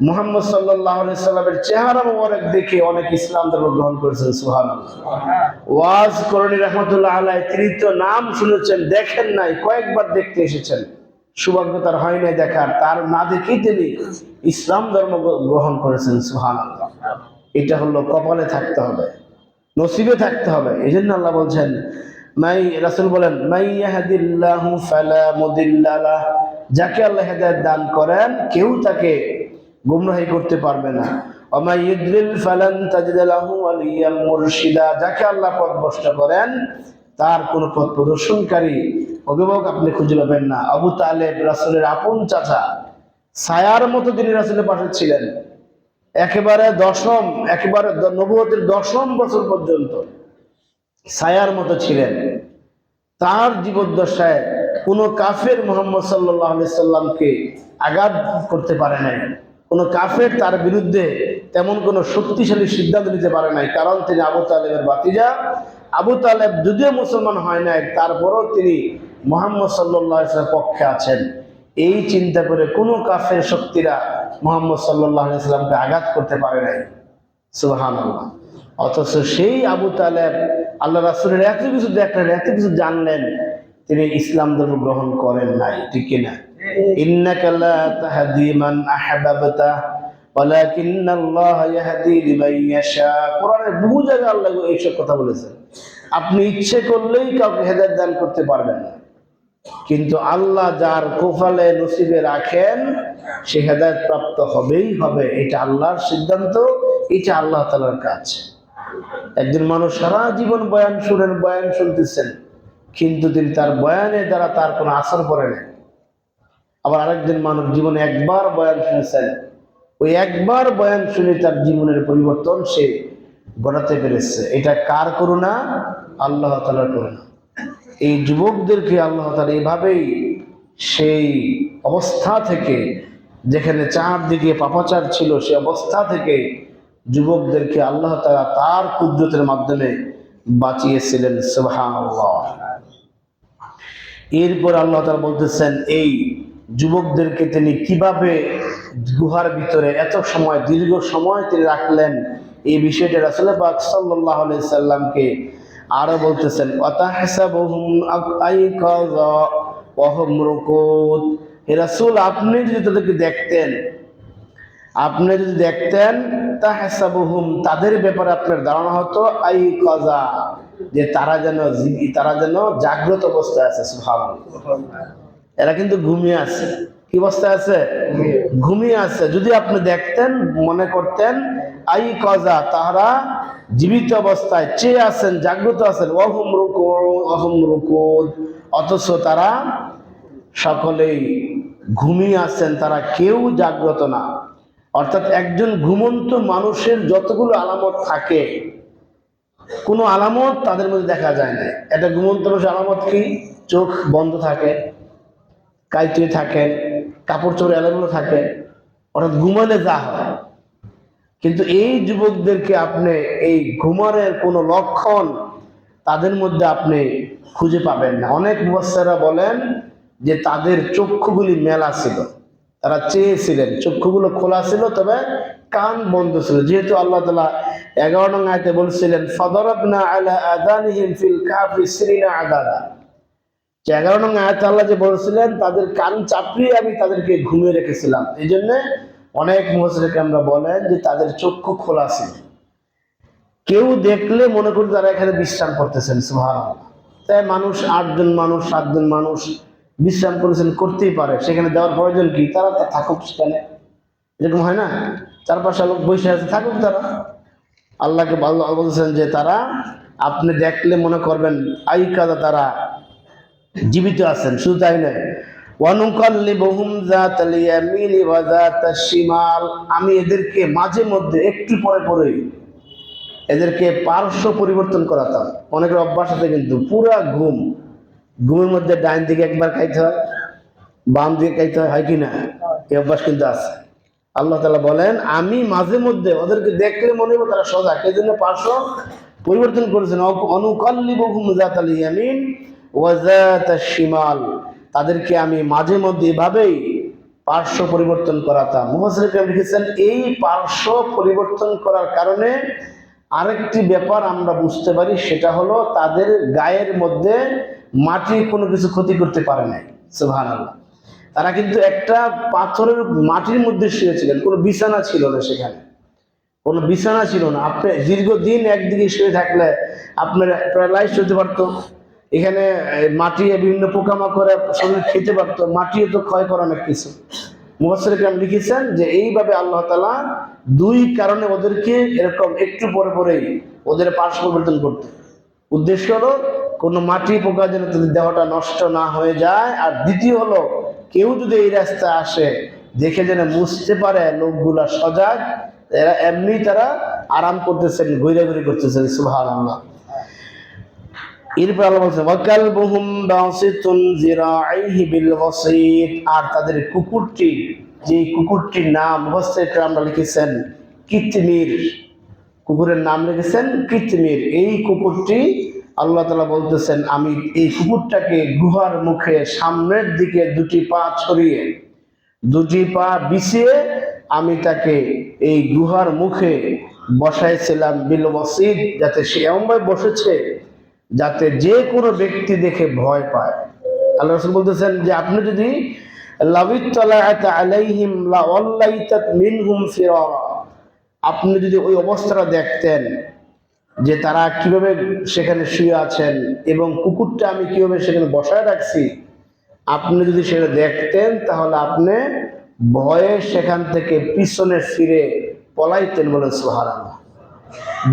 [SPEAKER 1] মুহাম্মদ সাল্লাল্লাহু আলাইহি সাল্লামের চেহারা মোবারক দেখে অনেক ইসলাম ধর্ম গ্রহণ করেছেন। সুবহানাল্লাহ। ওয়াজ করণী রাহমাতুল্লাহ আলাইহি, তিনি তো নাম শুনেছেন, দেখেন নাই, কয়েকবার দেখতে এসেছেন, সৌভাগ্য তার হয় নাই দেখার, তার না দেখেই তিনি ইসলাম ধর্ম গ্রহণ করেছেন। সুবহানাল্লাহ। এটা হলো কপালে থাকতে হবে, নসিবে থাকতে হবে। এই জন্য আল্লাহ বলছেন, রাসূল বলেন মাইয়াহদিল্লাহু ফালা মুদিল্লা লাহ, যাকে আল্লাহ হেদায়েত দান করেন কেউ তাকে গুমরাহি করতে পারবে না। ওমা ইউদলিল ফালান তাজিদ লাহু ওয়ালিয়্যাম মুরশিদা, যাকে আল্লাহ পথভ্রষ্ট করেন তার কোনো পথ প্রদর্শনকারী অভিভাবক আপনি খুঁজে পাবেন না। আবু তালেব রাসূলের আপন চাচা, ছায়ার মতো তিনি রাসূলের পাশে ছিলেন, একেবারে নবুয়তের 10ম বছর পর্যন্ত ছায়ার মতো ছিলেন। তার জীবদ্দশায় কোনো কাফের মুহাম্মদ সাল্লাল্লাহু আলাইহি সাল্লামকে আঘাত করতে পারে নাই, কোনো কাফের তার বিরুদ্ধে তেমন কোনো শক্তিশালী সিদ্ধান্ত নিতে পারে নাই, কারণ তিনি আবু তালেবের ভাতিজা। আবু তালেব যদিও মুসলমান হয় নাই, তারপরও তিনি মুহাম্মদ সাল্লাল্লাহু আলাইহি সাল্লামের পক্ষে আছেন। এই চিন্তা করে কোনো কাফের শক্তিরা মুহাম্মদ সাল্লাল্লাহু আলাইহি সাল্লামকে আঘাত করতে পারে নাই। সুবহানাল্লাহ। অথচ সেই আবু তালেব আল্লাহ রাসূলের এত কিছু দেখলেন, এত কিছু জানলেন, তিনি ইসলাম ধর্ম গ্রহণ করেন নাই, ঠিক কিনা? ইন্নাকা লা তাহদি মান আহবাবতা ওয়ালাকিন্নাল্লাহা ইয়াহদি লিমান ইয়াশা। কোরআনের বহু জায়গায় আল্লাহ এইসব কথা বলেছেন। আপনি ইচ্ছে করলেই কাউকে হেদায়েত দান করতে পারবেন না, কিন্তু আল্লাহ যার কপালে নসিবে রাখেন সে হেদায়েত প্রাপ্ত হবেই হবে। এটা আল্লাহর সিদ্ধান্ত, এটা আল্লাহ তাআলার কাজ। একজন মানুষ সারা জীবন বয়ান শুনেন, বয়ান শুনতেছেন, কিন্তু তিনি তার বয়ানের দ্বারা তার কোনো আসর পড়ে না। আবার আরেকজন মানুষ জীবনে একবার বয়ান শুনেছেন, ওই একবার বয়ান শুনে তার জীবনের পরিবর্তন সে ঘটাতে পেরেছে। এটা কার করুণা? আল্লাহ তাআলার করুণা। এই যুবকদেরকে আল্লাহ তাআলা এভাবেই সেই অবস্থা থেকে, যেখানে চারদিকে পাপাচার ছিল, সেই অবস্থা থেকে যুবকদেরকে আল্লাহ তাআলা তার কুদরতের মাধ্যমে বাঁচিয়েছিলেন। সুবহানাল্লাহ। এরপর আল্লাহ তাআলা বলতেছেন এই যুবকদেরকে তিনি কিভাবে গুহার ভিতরে এত সময়, দীর্ঘ সময় তিনি রাখলেন, এই বিষয়টা রাসূল পাক সাল্লাল্লাহু আলাইহি সাল্লামকে আরো বলতেছেন ওয়াতাহসাবুহুম আইকাযা ওয়া হুম রুকুদ। হে রাসূল, আপনি যদি তাদেরকে দেখতেন, আপনি যদি দেখতেন, তাহসাবুহুম, তাদের ব্যাপারে আপনার ধারণা হতো আইকাযা, যে তারা যেন জাগ্রত অবস্থায় আছে। সুবহানাল্লাহ, এরা কিন্তু ঘুমিয়ে আছে। কি অবস্থায় আছে? ঘুমিয়ে আছে। যদি আপনি দেখতেন, মনে করতেন আইকাযা, তারা জীবিত অবস্থায় চেয়ে আছেন, জাগ্রত আছেন, ওয়াহুম রুকুদ, অথচ তারা সকলেই ঘুমিয়ে আছেন, তারা কেউ জাগ্রত না। অর্থাৎ একজন ঘুমন্ত মানুষের যতগুলো আলামত থাকে, কোনো আলামত তাদের মধ্যে দেখা যায় না। একটা ঘুমন্ত মানুষের আলামত কি? চোখ বন্ধ থাকে, কাইতে থাকেন, কাপড় চোপড় এলোমেলো থাকে, অর্থাৎ ঘুমালে যা হয়। কিন্তু এই যুবকদেরকে আপনি এই ঘুমানোর কোনো লক্ষণ তাদের মধ্যে আপনি খুঁজে পাবেন না। অনেক মুফাসসিররা বলেন যে তাদের চক্ষুগুলি মেলা ছিল, তারা চেয়েছিলেন, চক্ষুগুলো খোলা ছিল, তবে কান বন্ধ ছিল। যেহেতু আল্লাহ তাআলা 11 নং আয়াতে বলছিলেন ফাদারাবনা আলা আযানিহিম ফিল কাফি সিরিনা আদাদা, 11 নং আয়াতে আল্লাহ যে বলছিলেন তাদের কান চাপড়িয়ে আমি তাদেরকে ঘুমিয়ে রেখেছিলাম। এই জন্য অনেক মুফাসসির আমরা বলেন যে তাদের চক্ষু খোলা ছিল। কেউ দেখলে মনে করি তারা এখানে বিশ্রাম করতেছেন। সুবহানাল্লাহ। তাই মানুষ 8 জন মানুষ 7 জন মানুষ বিশ্রাম করেছেন, করতেই পারে, সেখানে দেওয়ার প্রয়োজন কি? তারা থাকুক সেখানে, এরকম হয় না? 4-5 লোক বসে আছে, থাকুক তারা। আল্লাহকে আল্লাহ বলছেন যে তারা, আপনি দেখলে মনে করবেন আইকাযা, তারা জীবিত আছেন। শুধু তাই নয়, ওয়ানুকাল্লিবুহুম যাতাল ইয়ামিনি ওয়া যাতাশ শিমাল, আমি এদেরকে মাঝে মধ্যে একটু পরে পরে এদেরকে পার্শ্ব পরিবর্তন করাতাম। অনেকের অভ্যাস আছে কিন্তু পুরা ঘুমের মধ্যে ডাইন দিকে একবার খাইতে হয়, বাম দিকে খাইতে হয়, হয় কি না? এই অভ্যাস কিন্তু আছে। আল্লাহ তাআলা বলেন আমি মাঝে মধ্যে ওদেরকে দেখলে মনে হবে তারা সজাগ, এই জন্য পার্শ্ব পরিবর্তন করেছেন। অনুকাল্লিবুহুম যাতাল ইয়ামিন ওয়া যাতাশ শিমাল, তাদেরকে আমি মাঝে মধ্যে এভাবেই পার্শ্ব পরিবর্তন করাতাম। মুফাসসির কেরাম লিখেছেন এই পার্শ্ব পরিবর্তন করার কারণে আরেকটি ব্যাপার আমরা বুঝতে পারি, সেটা হলো তাদের গায়ের মধ্যে মাটি কোনো কিছু ক্ষতি করতে পারে নাই। সুবহানাল্লাহ। তারা কিন্তু একটা পাথরের মাটির মধ্যে শুয়েছিলেন, কোনো বিছানা ছিল না সেখানে, কোনো বিছানা ছিল না। আপনি দীর্ঘদিন একদিকে শুয়ে থাকলে আপনার প্যারালাইজ হতে পারতো। এখানে মাটি বিভিন্ন পোকামাকড়ে শরীর খেতে পারতো, মাটিও তো ক্ষয় করে অনেক কিছু। মুফাসসির কেরাম লিখেছেন যে এইভাবে আল্লাহ তাআলা দুই কারণে ওদেরকে এরকম একটু পরে পরেই ওদের পার্শ্ব পরিবর্তন করতে। উদ্দেশ্য হলো কোনো মাটি পোকা যেন তাদের দেহটা নষ্ট না হয়ে যায়, আর দ্বিতীয় হলো কেউ যদি এই রাস্তায় আসে দেখে যেন বুঝতে পারে লোকগুলা সজাগ, এরা এমনি তারা আরাম করতেছেন, ঘুরাঘুরি করতেছেন। সুবহানাল্লাহ। এরপর আল্লাহ বলছেন ওয়াকালবুহুম বাসিতুন যিরাইহি বিল ওয়াসিত, আর তাদের কুকুরটি, যে কুকুরটির নাম মুফাসসির কেরামরা লিখেছেন কিতমির, কুকুরের নাম লিখেছেন কিতমির। এই কুকুরটি আল্লাহ তাআলা বলতেছেন আমি এই কুকুরটাকে গুহার মুখে সামনের দিকে দুটি পা ছড়িয়ে, দুটি পা বিছিয়ে আমি তাকে এই গুহার মুখে বসাইছিলাম বিল ওয়াসিত, যাতে সে এমনভাবে বসেছে যাতে যে কোনো ব্যক্তি দেখে ভয় পায়। আল্লাহ রাসূল বলতেছেন যে আপনি যদি লাবিত্তালাআতা আলাইহিম লাওয়াল্লাইতাত মিনহুম ফিরারা, আপনি যদি ওই অবস্থাটা দেখতেন যে তারা কিভাবে সেখানে শুয়ে আছেন এবং কুকুরটা আমি কিভাবে সেখানে বসায় রাখছি, আপনি যদি সেটা দেখতেন তাহলে আপনি ভয়ে সেখান থেকে পিছনে ফিরে পলাইতেন। বলে সুবহানাল্লাহ।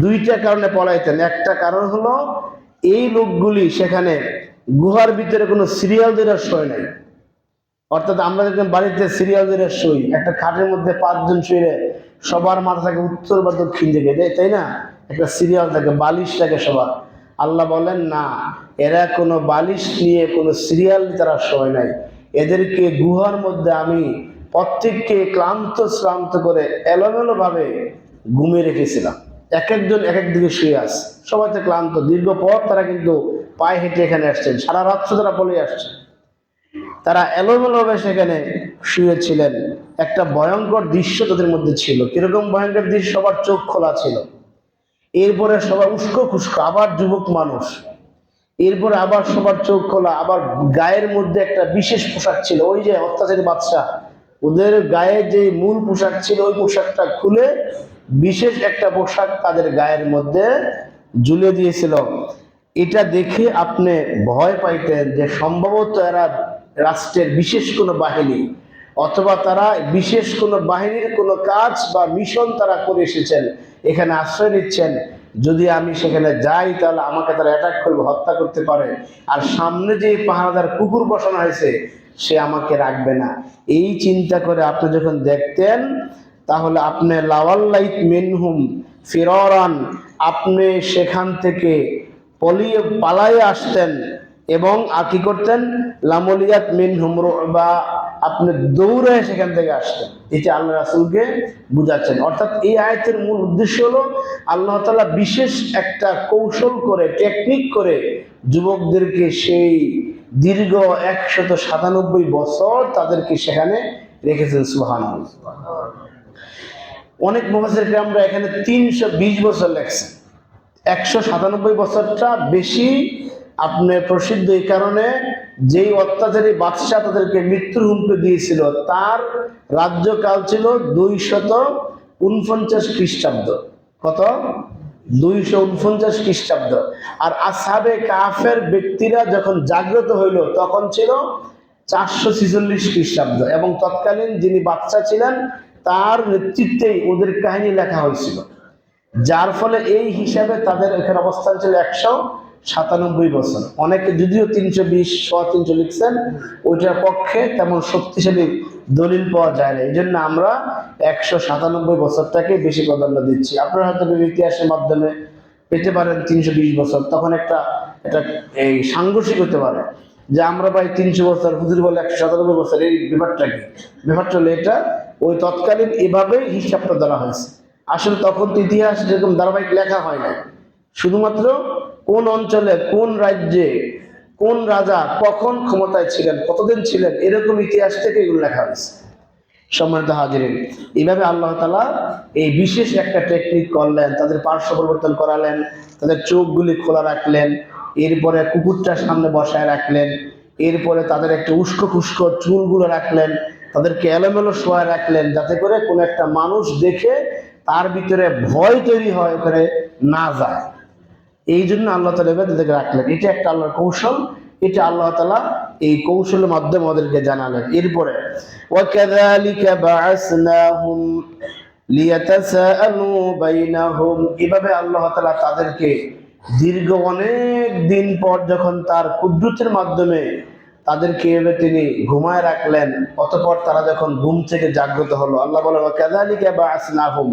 [SPEAKER 1] দুইটা কারণে পলাইতেন। একটা কারণ হলো এই লোকগুলি সেখানে গুহার ভিতরে কোনো সিরিয়াল ধরে শোয় নাই। অর্থাৎ আমরা দেখলাম বাড়িতে সিরিয়াল ধরে শুই, একটা খাটের মধ্যে 5 জন শুয়ে সবার মাথা থাকে উত্তর বা দক্ষিণ দিকে, তাই না? একটা সিরিয়াল থাকে, বালিশ থাকে সবার। আল্লাহ বলেন না, এরা কোনো বালিশ নিয়ে কোনো সিরিয়াল তারা শোয় নাই। এদেরকে গুহার মধ্যে আমি প্রত্যেককে ক্লান্ত করে এলোমেলো ভাবে ঘুমিয়ে রেখেছিলাম। এক একজন এক এক দিকে শুয়ে আছে, সবাই তো ক্লান্ত, দীর্ঘ পথ তারা কিন্তু পায়ে হেঁটে এখানে আসছেন, সারা রাত্র তারা পলে আসছে, তারা এলোমেলোভাবে সেখানে শুয়েছিলেন। একটা ভয়ঙ্কর দৃশ্য তাদের মধ্যে ছিল। কিরকম ভয়ঙ্কর দৃশ্য? সবার চোখ খোলা ছিল। এরপরে সবাই উস্কো খুস্কো, আবার যুবক মানুষ, এরপরে আবার সবার চোখ খোলা, আবার গায়ের মধ্যে একটা বিশেষ পোশাক ছিল। ওই যে অত্যাচারী বাদশাহ, ওদের গায়ে যে মূল পোশাক ছিল ওই পোশাকটা খুলে বিশেষ একটা পোশাক তাদের গায়ের মধ্যে ঝুলে দিয়েছিল। এটা দেখে আপনি ভয় পাইতেন যে সম্ভবত এরা রাষ্ট্রের বিশেষ কোনো বাহিনী, অথবা তারা বিশেষ কোনো বাহিনীর কোনো কাজ বা মিশন তারা করে এসেছেন, এখানে আশ্রয় নিচ্ছেন। যদি আমি সেখানে যাই তাহলে আমাকে তারা অ্যাটাক করবে, হত্যা করতে পারে। আর সামনে যে পাহারাদার কুকুর বসানো হয়েছে সে আমাকে রাখবে না। এই চিন্তা করে আপনি যখন দেখতেন তাহলে আপনি লাওয়াল্লাইত মিনহুম ফিরারান, আপনি সেখান থেকে পালায়ে আসতেন এবং কি করতেন, লামলিয়াত মিনহুম রুবা, আপনি দৌড়ে সেখান থেকে আসতেন। এটা আল্লাহ রাসূলকে বুঝাচ্ছেন। অর্থাৎ এই আয়াতের মূল উদ্দেশ্য হলো আল্লাহ তাআলা বিশেষ একটা কৌশল করে, টেকনিক করে যুবকদেরকে সেই দীর্ঘ 197 বছর তাদেরকে সেখানে রেখেছেন। সুবহানাল্লাহ। অনেক মুফাসসির কিরামরা এখানে 320 বছর লেখছেন। 197 বছরটা বেশি আপনার প্রসিদ্ধ এই কারণে, যেই অত্যাচারী বাদশাহ তাদেরকে মৃত্যুর হুমকি দিয়েছিল তার রাজ্যকাল ছিল 249 খ্রিস্টাব্দ। কত? 249 খ্রিস্টাব্দ। আর আসহাবে কাফের ব্যক্তিরা যখন জাগ্রত হইল তখন ছিল 446 খ্রিস্টাব্দ, এবং তৎকালীন যিনি বাদশাহ ছিলেন তার নেতৃত্বেই ওদের কাহিনী লেখা হয়েছিল। যার ফলে এই হিসাবে তাদের এখানে অবস্থান ছিল 197 বছর। অনেকে যদিও 320 300 লিখছেন, ওইটার পক্ষে তেমন শক্তিশালী দলিল পাওয়া যায় না। এই জন্য আমরা 197 বছরটাকে বেশি প্রাধান্য দিচ্ছি। আপনারা হয়তো ইতিহাসের মাধ্যমে পেতে পারেন 320 বছর, তখন এটা এই সাংঘর্ষিক হতে পারে যে আমরা ভাই 300 বছর, হুজুর বলে 197 বছর। এই ব্যাপারটা কি? ব্যাপারটা হলো এটা ওই তৎকালীন এভাবেই হিসাবটা ধরা হয়েছে। আসলে তখন তো ইতিহাস যেরকম ধারাবাহিক লেখা হয় না, শুধুমাত্র কোন অঞ্চলে, কোন রাজ্যে, কোন রাজা কখন ক্ষমতায় ছিলেন, কতদিন ছিলেন, এরকম ইতিহাস থেকে এগুলো লেখা হয়েছে। সম্মানিত হাজিরিন, এইভাবে আল্লাহ তাআলা এই বিশেষ একটা টেকনিক করলেন, তাদের পার্শ্ব পরিবর্তন করালেন, তাদের চোখগুলি খোলা রাখলেন, এরপরে কুকুরটার সামনে বসায় রাখলেন, এরপরে তাদের একটা উস্কো খুস্কো চুলগুলো রাখলেন, তাদেরকে এলোমেলো শোয়ায় রাখলেন, যাতে করে কোনো একটা মানুষ দেখে তার ভিতরে ভয় তৈরি হয়, ওখানে না যায়। এই জন্য আল্লাহ তাআলা তাদেরকে রাখলেন। এটা একটা আল্লাহর কৌশল। এটা আল্লাহ তাআলা এই কৌশলের মাধ্যমে ওদেরকে জানালেন। এরপরে ওয়াকাযালিকা বাআসনাহুম লিয়াতাসাআলু বাইনাহুম, এভাবে আল্লাহ তাআলা তাদেরকে দীর্ঘ অনেক দিন পর যখন তার কুদরতের মাধ্যমে তাদেরকে এভাবে তিনি ঘুমায় রাখলেন, অতঃপর তারা যখন ঘুম থেকে জাগ্রত হলো, আল্লাহ বলে ওয়াকাযালিকা বাআসনাহুম,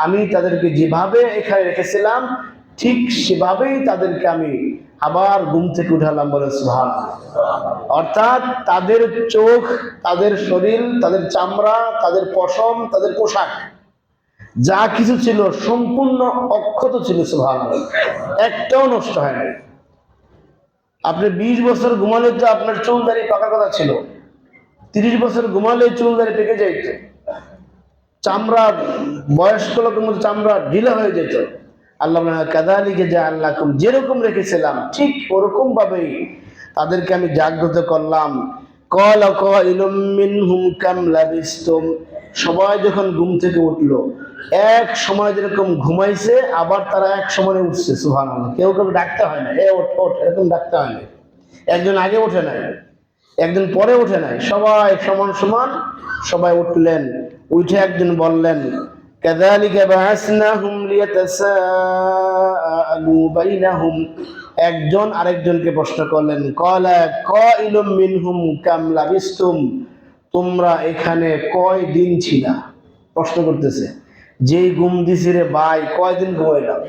[SPEAKER 1] আমি তাদেরকে যেভাবে এখানে রেখেছিলাম ঠিক সেভাবেই তাদেরকে আমি আবার ঘুম থেকে উঠালাম। বলে সুবহানাল্লাহ। অর্থাৎ তাদের চোখ, তাদের শরীর, তাদের চামড়া, তাদের পশম, তাদের পোশাক যা কিছু ছিল সম্পূর্ণ অক্ষত ছিল। সুবহানাল্লাহ। একটাও নষ্ট হয় নাই। আপনি 20 বছর ঘুমালে তো আপনার চুল দাড়ি পাকার কথা ছিল, 30 বছর ঘুমালে চুল দাড়ি পেকে যাইত, চামড়া বয়স্ক লোকের মধ্যে চামড়া ঢিলা হয়ে যেত। আল্লাহ কাযালিকা জাআলনাকুম, যেরকম রেখেছিলাম ঠিক ওরকম ভাবেই তাদেরকে আমি জাগ্রত করলাম। ক্বালা কাইলুম মিনহুম কাম লাবিসতুম, সবাই যখন ঘুম থেকে উঠলো, এক সময় যেরকম ঘুমাইছে আবার তারা এক সময় উঠছে। সুবহানাল্লাহ। কেউ কেউ ডাকতে হয় না, এ ওঠ ওঠ, এরকম ডাকতে হয় না। একজন আগে ওঠে নাই, একজন পরে ওঠে নাই, সবাই সমান সমান সবাই উঠলেন। উঠে একজন বললেন কাযালিকা বাআসনাহুম লিয়াতাসাআলু বাইনাহুম, একজন আরেকজনকে প্রশ্ন করলেন, ক্বালা কাইলুম মিনহুম কাম লাবিসতুম, তোমরা এখানে কয় দিন ছিলা? প্রশ্ন করতেছে, যেই ঘুম দিছি রে ভাই, কয়দিন ঘুমাইলাম?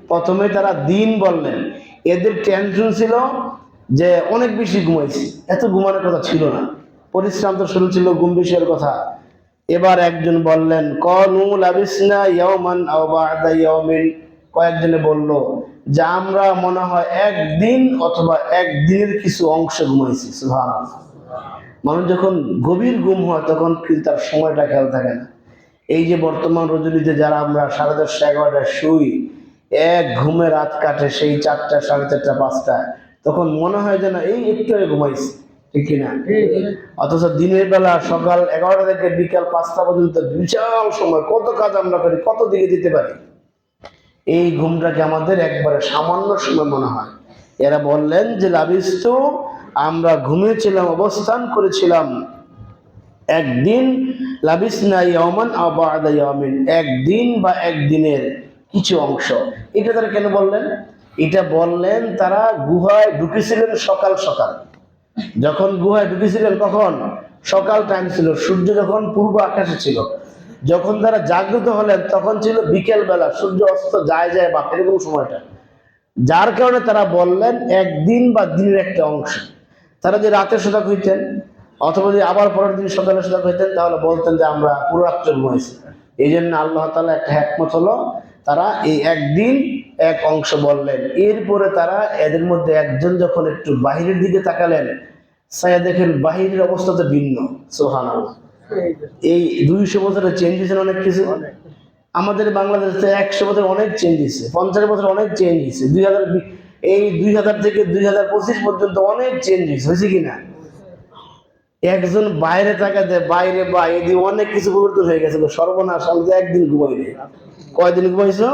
[SPEAKER 1] প্রথমে তারা দিন বললেন। এদের টেনশন ছিল যে অনেক বেশি ঘুমাইছি, এত ঘুমানোর কথা ছিল না, পরিশ্রাম তো শুরু ছিল ঘুম বিষয়ের কথা। এবার একজন বললেন ক্বালু লাবিসনা ইয়াওমান আও বা'দা ইয়াওমিন, কয়েকজনে বলল যে আমরা মনে হয় একদিন অথবা একদিনের কিছু অংশ ঘুমাইছি। সুবহানাল্লাহ। মানুষ যখন গভীর ঘুম হয় তখন কিন্তু তার সময়টা খেয়াল থাকে না। এই যে বর্তমান রজনীতে যারা আমরা 10:30 11টায় শুই, এক ঘুমে রাত কাটে সেই 4টা, 4:30, 5টা, তখন মনে হয় যেন এই একটু আগে ঘুমাইছি, ঠিক কিনা? অথচ দিনের বেলা সকাল 11টা থেকে বিকাল 5টা পর্যন্ত বিশাল সময়, কত কাজ আমরা করি, কত দিকে দিতে পারি। এই ঘুমটাকে আমাদের একবারে সামান্য সময় মনে হয়। এরা বললেন যে লাবিস্তু, আমরা ঘুমিয়েছিলাম, অবস্থান করেছিলাম একদিন, লাবিসনা ইয়াওমান আও বা'দা ইয়াওমিন, একদিন বা একদিনের কিছু অংশ। এটা তারা কেন বললেন? এটা বললেন তারা গুহায় ঢুকেছিলেন সকাল সকাল। যখন গুহায় ঢুকেছিলেন কখন? সকাল টাইম ছিল, সূর্য যখন পূর্ব আকাশে ছিল। যখন তারা জাগ্রত হলেন তখন ছিল বিকেল বেলা, সূর্য অস্ত যায় যায় বা এরকম সময়টা। যার কারণে তারা বললেন একদিন বা দিনের একটা অংশ। তারা যে রাতে সজাগ হইতেন অথবা যদি আবার পরের দিন সকালে সজাগ হইতেন, তাহলে বলতেন যে আমরা পুরো রাত্রে ঘুমাইছি। এই জন্য আল্লাহ তাআলা একটা হিকমত হলো, তারা এই একদিন এক অংশ বললেন। এরপরে তারা এদের মধ্যে একজন যখন একটু বাহিরের দিকে তাকালেন, সায়া দেখেন বাহিরের অবস্থা তো ভিন্ন। সুবহানাল্লাহ। এই 200 বছরে চেঞ্জ হয়েছে অনেক কিছু। আমাদের বাংলাদেশে 100 বছর অনেক চেঞ্জ হয়েছে, 50 বছর অনেক চেঞ্জ হয়েছে, 2000 থেকে 2025 পর্যন্ত অনেক চেঞ্জ হয়েছে কিনা? একজন বাইরে তাকাতে বাইরে বা এদিকে অনেক কিছু পরিবর্তন হয়ে গেছে। সর্বনাশ, আমি তো একদিন ঘুমাইনি। কয়দিন ঘুমাইছো?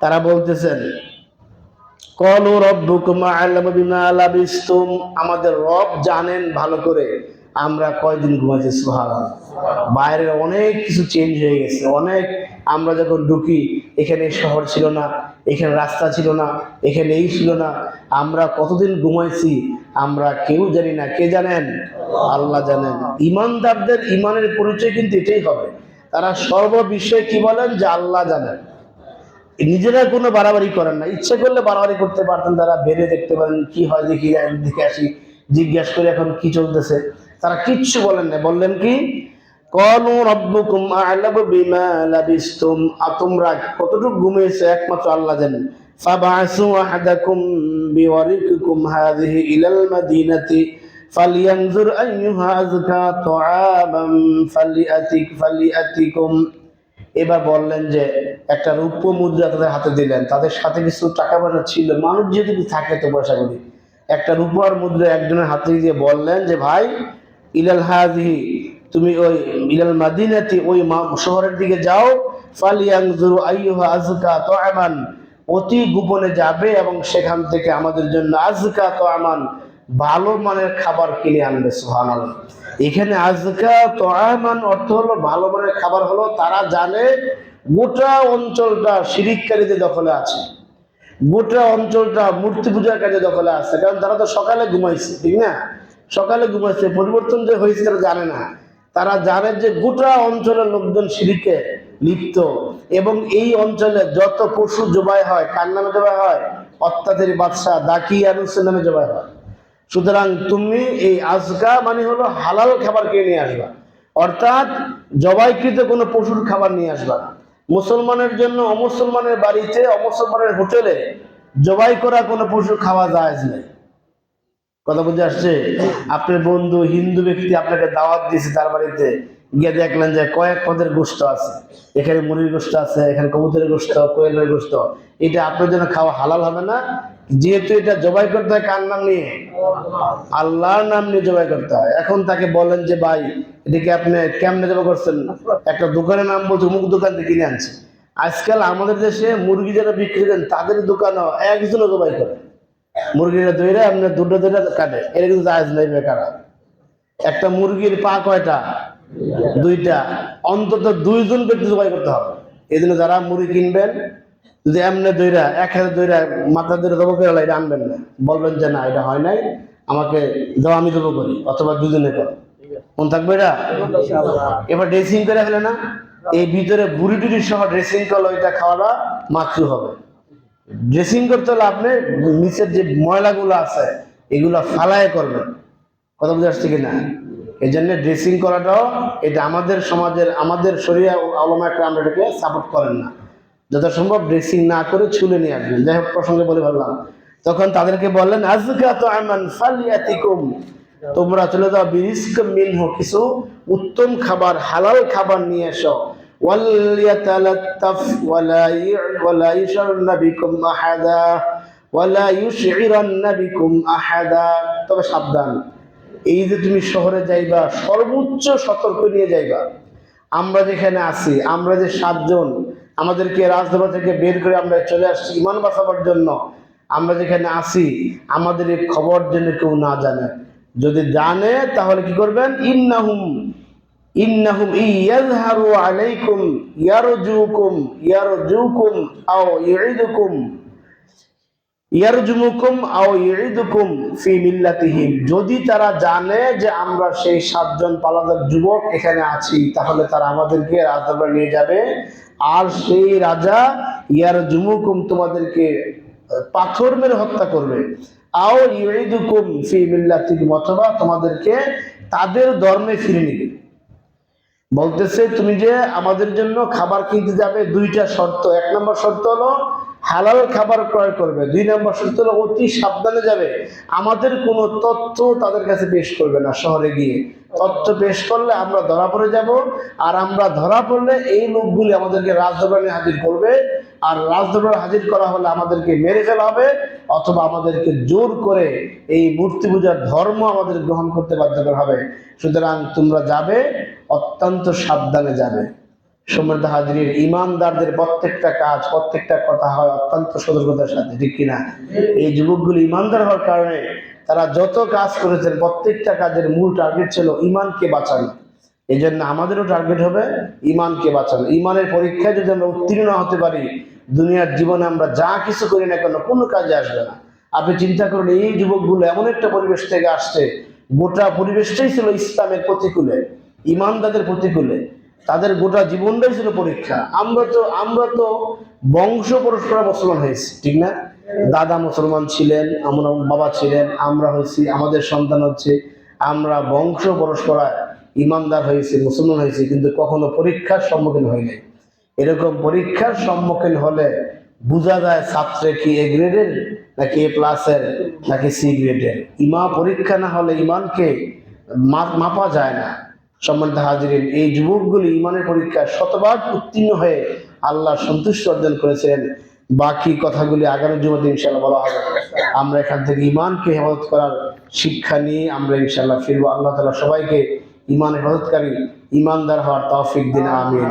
[SPEAKER 1] তারা বলতেছেন ক্বালু রাব্বুকুম আ'লামু বিমা লাবিসতুম, আমাদের রব জানেন ভালো করে আমরা কয়দিন ঘুমাইছি। সুবহানাল্লাহ। বাইরের অনেক কিছু চেঞ্জ হয়ে গেছে, অনেক। আমরা যখন ঢুকি এখানে শহর ছিল না, এখানে রাস্তা ছিল না, এখানে এই ছিল না। আমরা কতদিন ঘুমাইছি আমরা কেউ জানি না। কে জানেন? আল্লাহ জানেন। ইমানদারদের ইমানের পরিচয় কিন্তু এটাই হবে, তারা সর্ববিষয়ে কি বলেন? যে আল্লাহ জানেন। নিজেরা কোনো বাড়াবাড়ি করেন না। ইচ্ছে করলে বাড়াবাড়ি করতে পারতেন, তারা বেরিয়ে দেখতে পারেন কি হয়, দেখি দেখে আসি, জিজ্ঞাসা করে এখন কি চলতেছে। তারা কিচ্ছু বলেন না। বললেন কি? ক্বালু রাব্বুকুম আ'লামু বিমা লাবিসতুম, তোমরা কতটুকু ঘুমিয়েছো একমাত্র আল্লাহ জানেন। ফাবআসু আহাদাকুম বিওয়ারিকুম হাযিহি ইলাল মাদিনাতি ফালিয়ানজুর আইয়ুহা আযকা তুআমান ফালিয়াতিকুম। এবার বললেন যে একটা রৌপ্য মুদ্রা তাদের হাতে দিলেন, তাদের সাথে কিছু টাকা পয়সা ছিল, মানুষ যেহেতু থাকে তো পয়সা করি, একটা রূপার মুদ্রা একজনের হাতে দিয়ে বললেন যে ভাই, ইলাল হাযিহি, তুমি ওই ইলাল মাদিনাতি, ওই শহরের দিকে যাও, ফালিয়ানজুর আইয়ুহা আযকা তুআমান, অতি গোপনে যাবে এবং সেখান থেকে আমাদের জন্য আযকা তুআমান, ভালো মানের খাবার কিনে আনবে। সুবহানাল্লাহ। এখানে আযকা তুআমান অর্থ হলো ভালো মানের খাবার, হলো তারা জানে গোটা অঞ্চলটা শিরিককারীদের দখলে আছে, গোটা অঞ্চলটা মূর্তি পূজার কাজে দখলে আছে। কারণ তারা তো সকালে ঘুমাইছে, ঠিক না? সকালে ঘুমাইছে, পরিবর্তন যে হয়েছে তারা জানে না। তারা জানে যে গোটা অঞ্চলের লোকজন শিরিকে লিপ্ত, এবং এই অঞ্চলে যত পশু জবাই হয় কার নামে জবাই হয়? অত্যাচারী বাদশাহ দাকিয়ানুসের নামে জবাই হয়। সুতরাং তুমি এই আজকা মানে হলো হালাল খাবার কিনে নিয়ে আসবা, অর্থাৎ জবাইকৃত কোনো পশুর খাবার নিয়ে আসবা। মুসলমানের জন্য অমুসলমানের বাড়িতে, অমুসলমানের হোটেলে জবাই করা কোনো পশু খাওয়া যায় নাই। কথা বুঝে আসছে? আপনার বন্ধু হিন্দু ব্যক্তি আপনাকে দাওয়াত দিয়েছে, তার বাড়িতে গিয়ে দেখলেন যে কয়েক পদের গোশত আছে, এখানে মুরগির গোশত আছে, এখানে কবুতরের গোশত, কোয়েলের গোশত, এটা আপনার জন্য খাওয়া হালাল হবে না। যেহেতু এটা জবাই করতে হয় কার নাম নিয়ে? আল্লাহর নাম নিয়ে জবাই করতে হয়। এখন তাকে বলেন যে ভাই, এটাকে আপনি কেমনে জবাই করছেন? একটা দোকানের নাম বলছে, অমুক দোকান থেকে কিনে আনছে। আজকাল আমাদের দেশে মুরগি যারা বিক্রি করেন তাদের দোকানও একজনও জবাই করে, মুরগিটা দইরা আপনি দুটো কাটে, এটা কিন্তু জায়েজ নাই। বেকারা একটা মুরগির পা কয়টা? 2টা। অন্তত 2জন ব্যক্তি জবাই করতে হবে। এই জন্য যারা মুরগি কিনবেন, যদি এমনি দইরা এক হাতে দইরা মাথা দইরা জবাই করে এটা আনবেন না, বলবেন যে না এটা হয় নাই, আমাকে দাও আমি জবাই করি, অথবা 2জনে করো। মন থাকবে এটা? এবার ড্রেসিং করে ফেলে না, এই ভিতরে বুড়ি টুড়ি সহ ড্রেসিং করলো, এটা খাওয়াটা মাকরুহ হবে। ড্রেসিং করতে হলে আপনি নিচের যে ময়লাগুলো আছে এগুলো ফালায় করবেন। কথা বুঝে আসছে কিনা? এই জন্য ড্রেসিং করাটাও এটা আমাদের সমাজের, আমাদের শরিয়া আলেমা একরাম এটাকে সাপোর্ট করেন না। যত সম্ভব ড্রেসিং না করে ছুলে নিয়ে আসবেন। যাই হোক, প্রসঙ্গে বলে ভাবলাম। তখন তাদেরকে বললেন আযকা তুআমান ফালিয়াতিকুম, তোমরা চলে যাও বিরিজকুম মিনহু, কিছু উত্তম খাবার হালাল খাবার নিয়ে এসো। ওয়ালিয়াতালাত্তাফ ওয়ালা ইউশিরান্না বিকুম আহাদা ওয়ালা ইউশিরান্না বিকুম আহাদা। তবে সাবধান, এই যে তুমি শহরে যাইবা সর্বোচ্চ সতর্ক নিয়ে যাইবা। আমরা যেখানে আছি, আমরা যে 7 জন, আমাদেরকে রাজদরবার থেকে বের করে আমরা চলে আসছি ইমান বাঁচাবার জন্য, আমরা যেখানে আছি আমাদের এই খবর যেন কেউ না জানে। যদি জানে তাহলে কি করবেন? ইন্নাহুম ইয়াযহারু আলাইকুম ইয়ারজুকুম আও ইউইদুকুম ফি মিল্লাতিহিম। যদি তারা জানে যে আমরা সেই 7 জন পালাদার যুবক এখানে আছি, তাহলে তারা আমাদেরকে রাজদরবার নিয়ে যাবে, আর সেই রাজা ইয়ারজুমুকুম তোমাদেরকে পাথর মেরে হত্যা করবে। আও ইউইদুকুম ফি মিল্লাতিহিম, অথবা তোমাদেরকে তাদের ধর্মে ফিরে নিবে। বলতেছে তুমি যে আমাদের জন্য খাবার কিনতে যাবে, 2টা শর্ত। 1 নম্বর শর্ত হলো হালাল খাবার ক্রয় করবে। 2 নম্বর শর্ত হলো অতি সাবধানে যাবে, আমাদের কোনো তথ্য তাদের কাছে পেশ করবে না। শহরে গিয়ে তথ্য পেশ করলে আমরা ধরা পড়ে যাব, আর আমরা ধরা পড়লে এই লোকগুলি আমাদেরকে রাজদরবারে হাজির করবে, আর রাজদরবারে হাজির করা হলে আমাদেরকে মেরে ফেলা হবে, অথবা আমাদেরকে জোর করে এই মূর্তি পূজার ধর্ম আমাদের গ্রহণ করতে বাধ্য করা হবে। সুতরাং তোমরা যাবে, অত্যন্ত সাবধানে যাবে। সম্মানিত হাজির, ইমানদারদের প্রত্যেকটা কাজ, প্রত্যেকটা কথা হয় অত্যন্ত সতর্কতার সাথে, ঠিক কিনা? এই যুবকগুলি ইমানদার হওয়ার কারণে তারা যত কাজ করেছেন প্রত্যেকটা কাজের মূল টার্গেট ছিল ইমানকে বাঁচানো। এই জন্য আমাদেরও টার্গেট হবে ইমানকে বাঁচানো। ইমানের পরীক্ষায় যদি আমরা উত্তীর্ণ না হতে পারি, দুনিয়ার জীবনে আমরা যা কিছু করি না কেন কোনো কাজে আসবে না। আপনি চিন্তা করুন, এই যুবকগুলো এমন একটা পরিবেশ থেকে আসছে, গোটা পরিবেশটাই ছিল ইসলামের প্রতিকূলে, ইমানদারদের প্রতিকূলে, তাদের গোটা জীবনটাই ছিল পরীক্ষা। আমরা তো বংশ পরস্পর মুসলমান হয়েছি, ঠিক না? দাদা মুসলমান ছিলেন, আমরা বাবা ছিলেন, আমরা হয়েছি, আমাদের সন্তান হচ্ছে, আমরা বংশ পরস্পরায় ইমানদার হয়েছি, মুসলমান হয়েছি, কিন্তু কখনো পরীক্ষার সম্মুখীন হয়নি। এরকম পরীক্ষার সম্মুখীন হলে বোঝা যায় ছাত্রে কি এ গ্রেডের নাকি এ প্লাসের নাকি সি গ্রেডের। পরীক্ষা না হলে ইমানকে মাপা যায় না। সম্মানিত হাজিরিন, এই যুবকগুলি ইমানের পরীক্ষায় শতভাগ উত্তীর্ণ হয়ে আল্লাহ সন্তুষ্টি অর্জন করেছেন। বাকি কথাগুলি আগামী জুমাতে ইনশাআল্লাহ বলা হবে। আমরা এখান থেকে ইমানকে হেফাজত করার শিক্ষা নিয়ে আমরা ইনশাআল্লাহ ফিরবো। আল্লাহ তাআলা সবাইকে ইমান হেফাজতকারী, ইমানদার হওয়ার তৌফিক দিন। আমিন।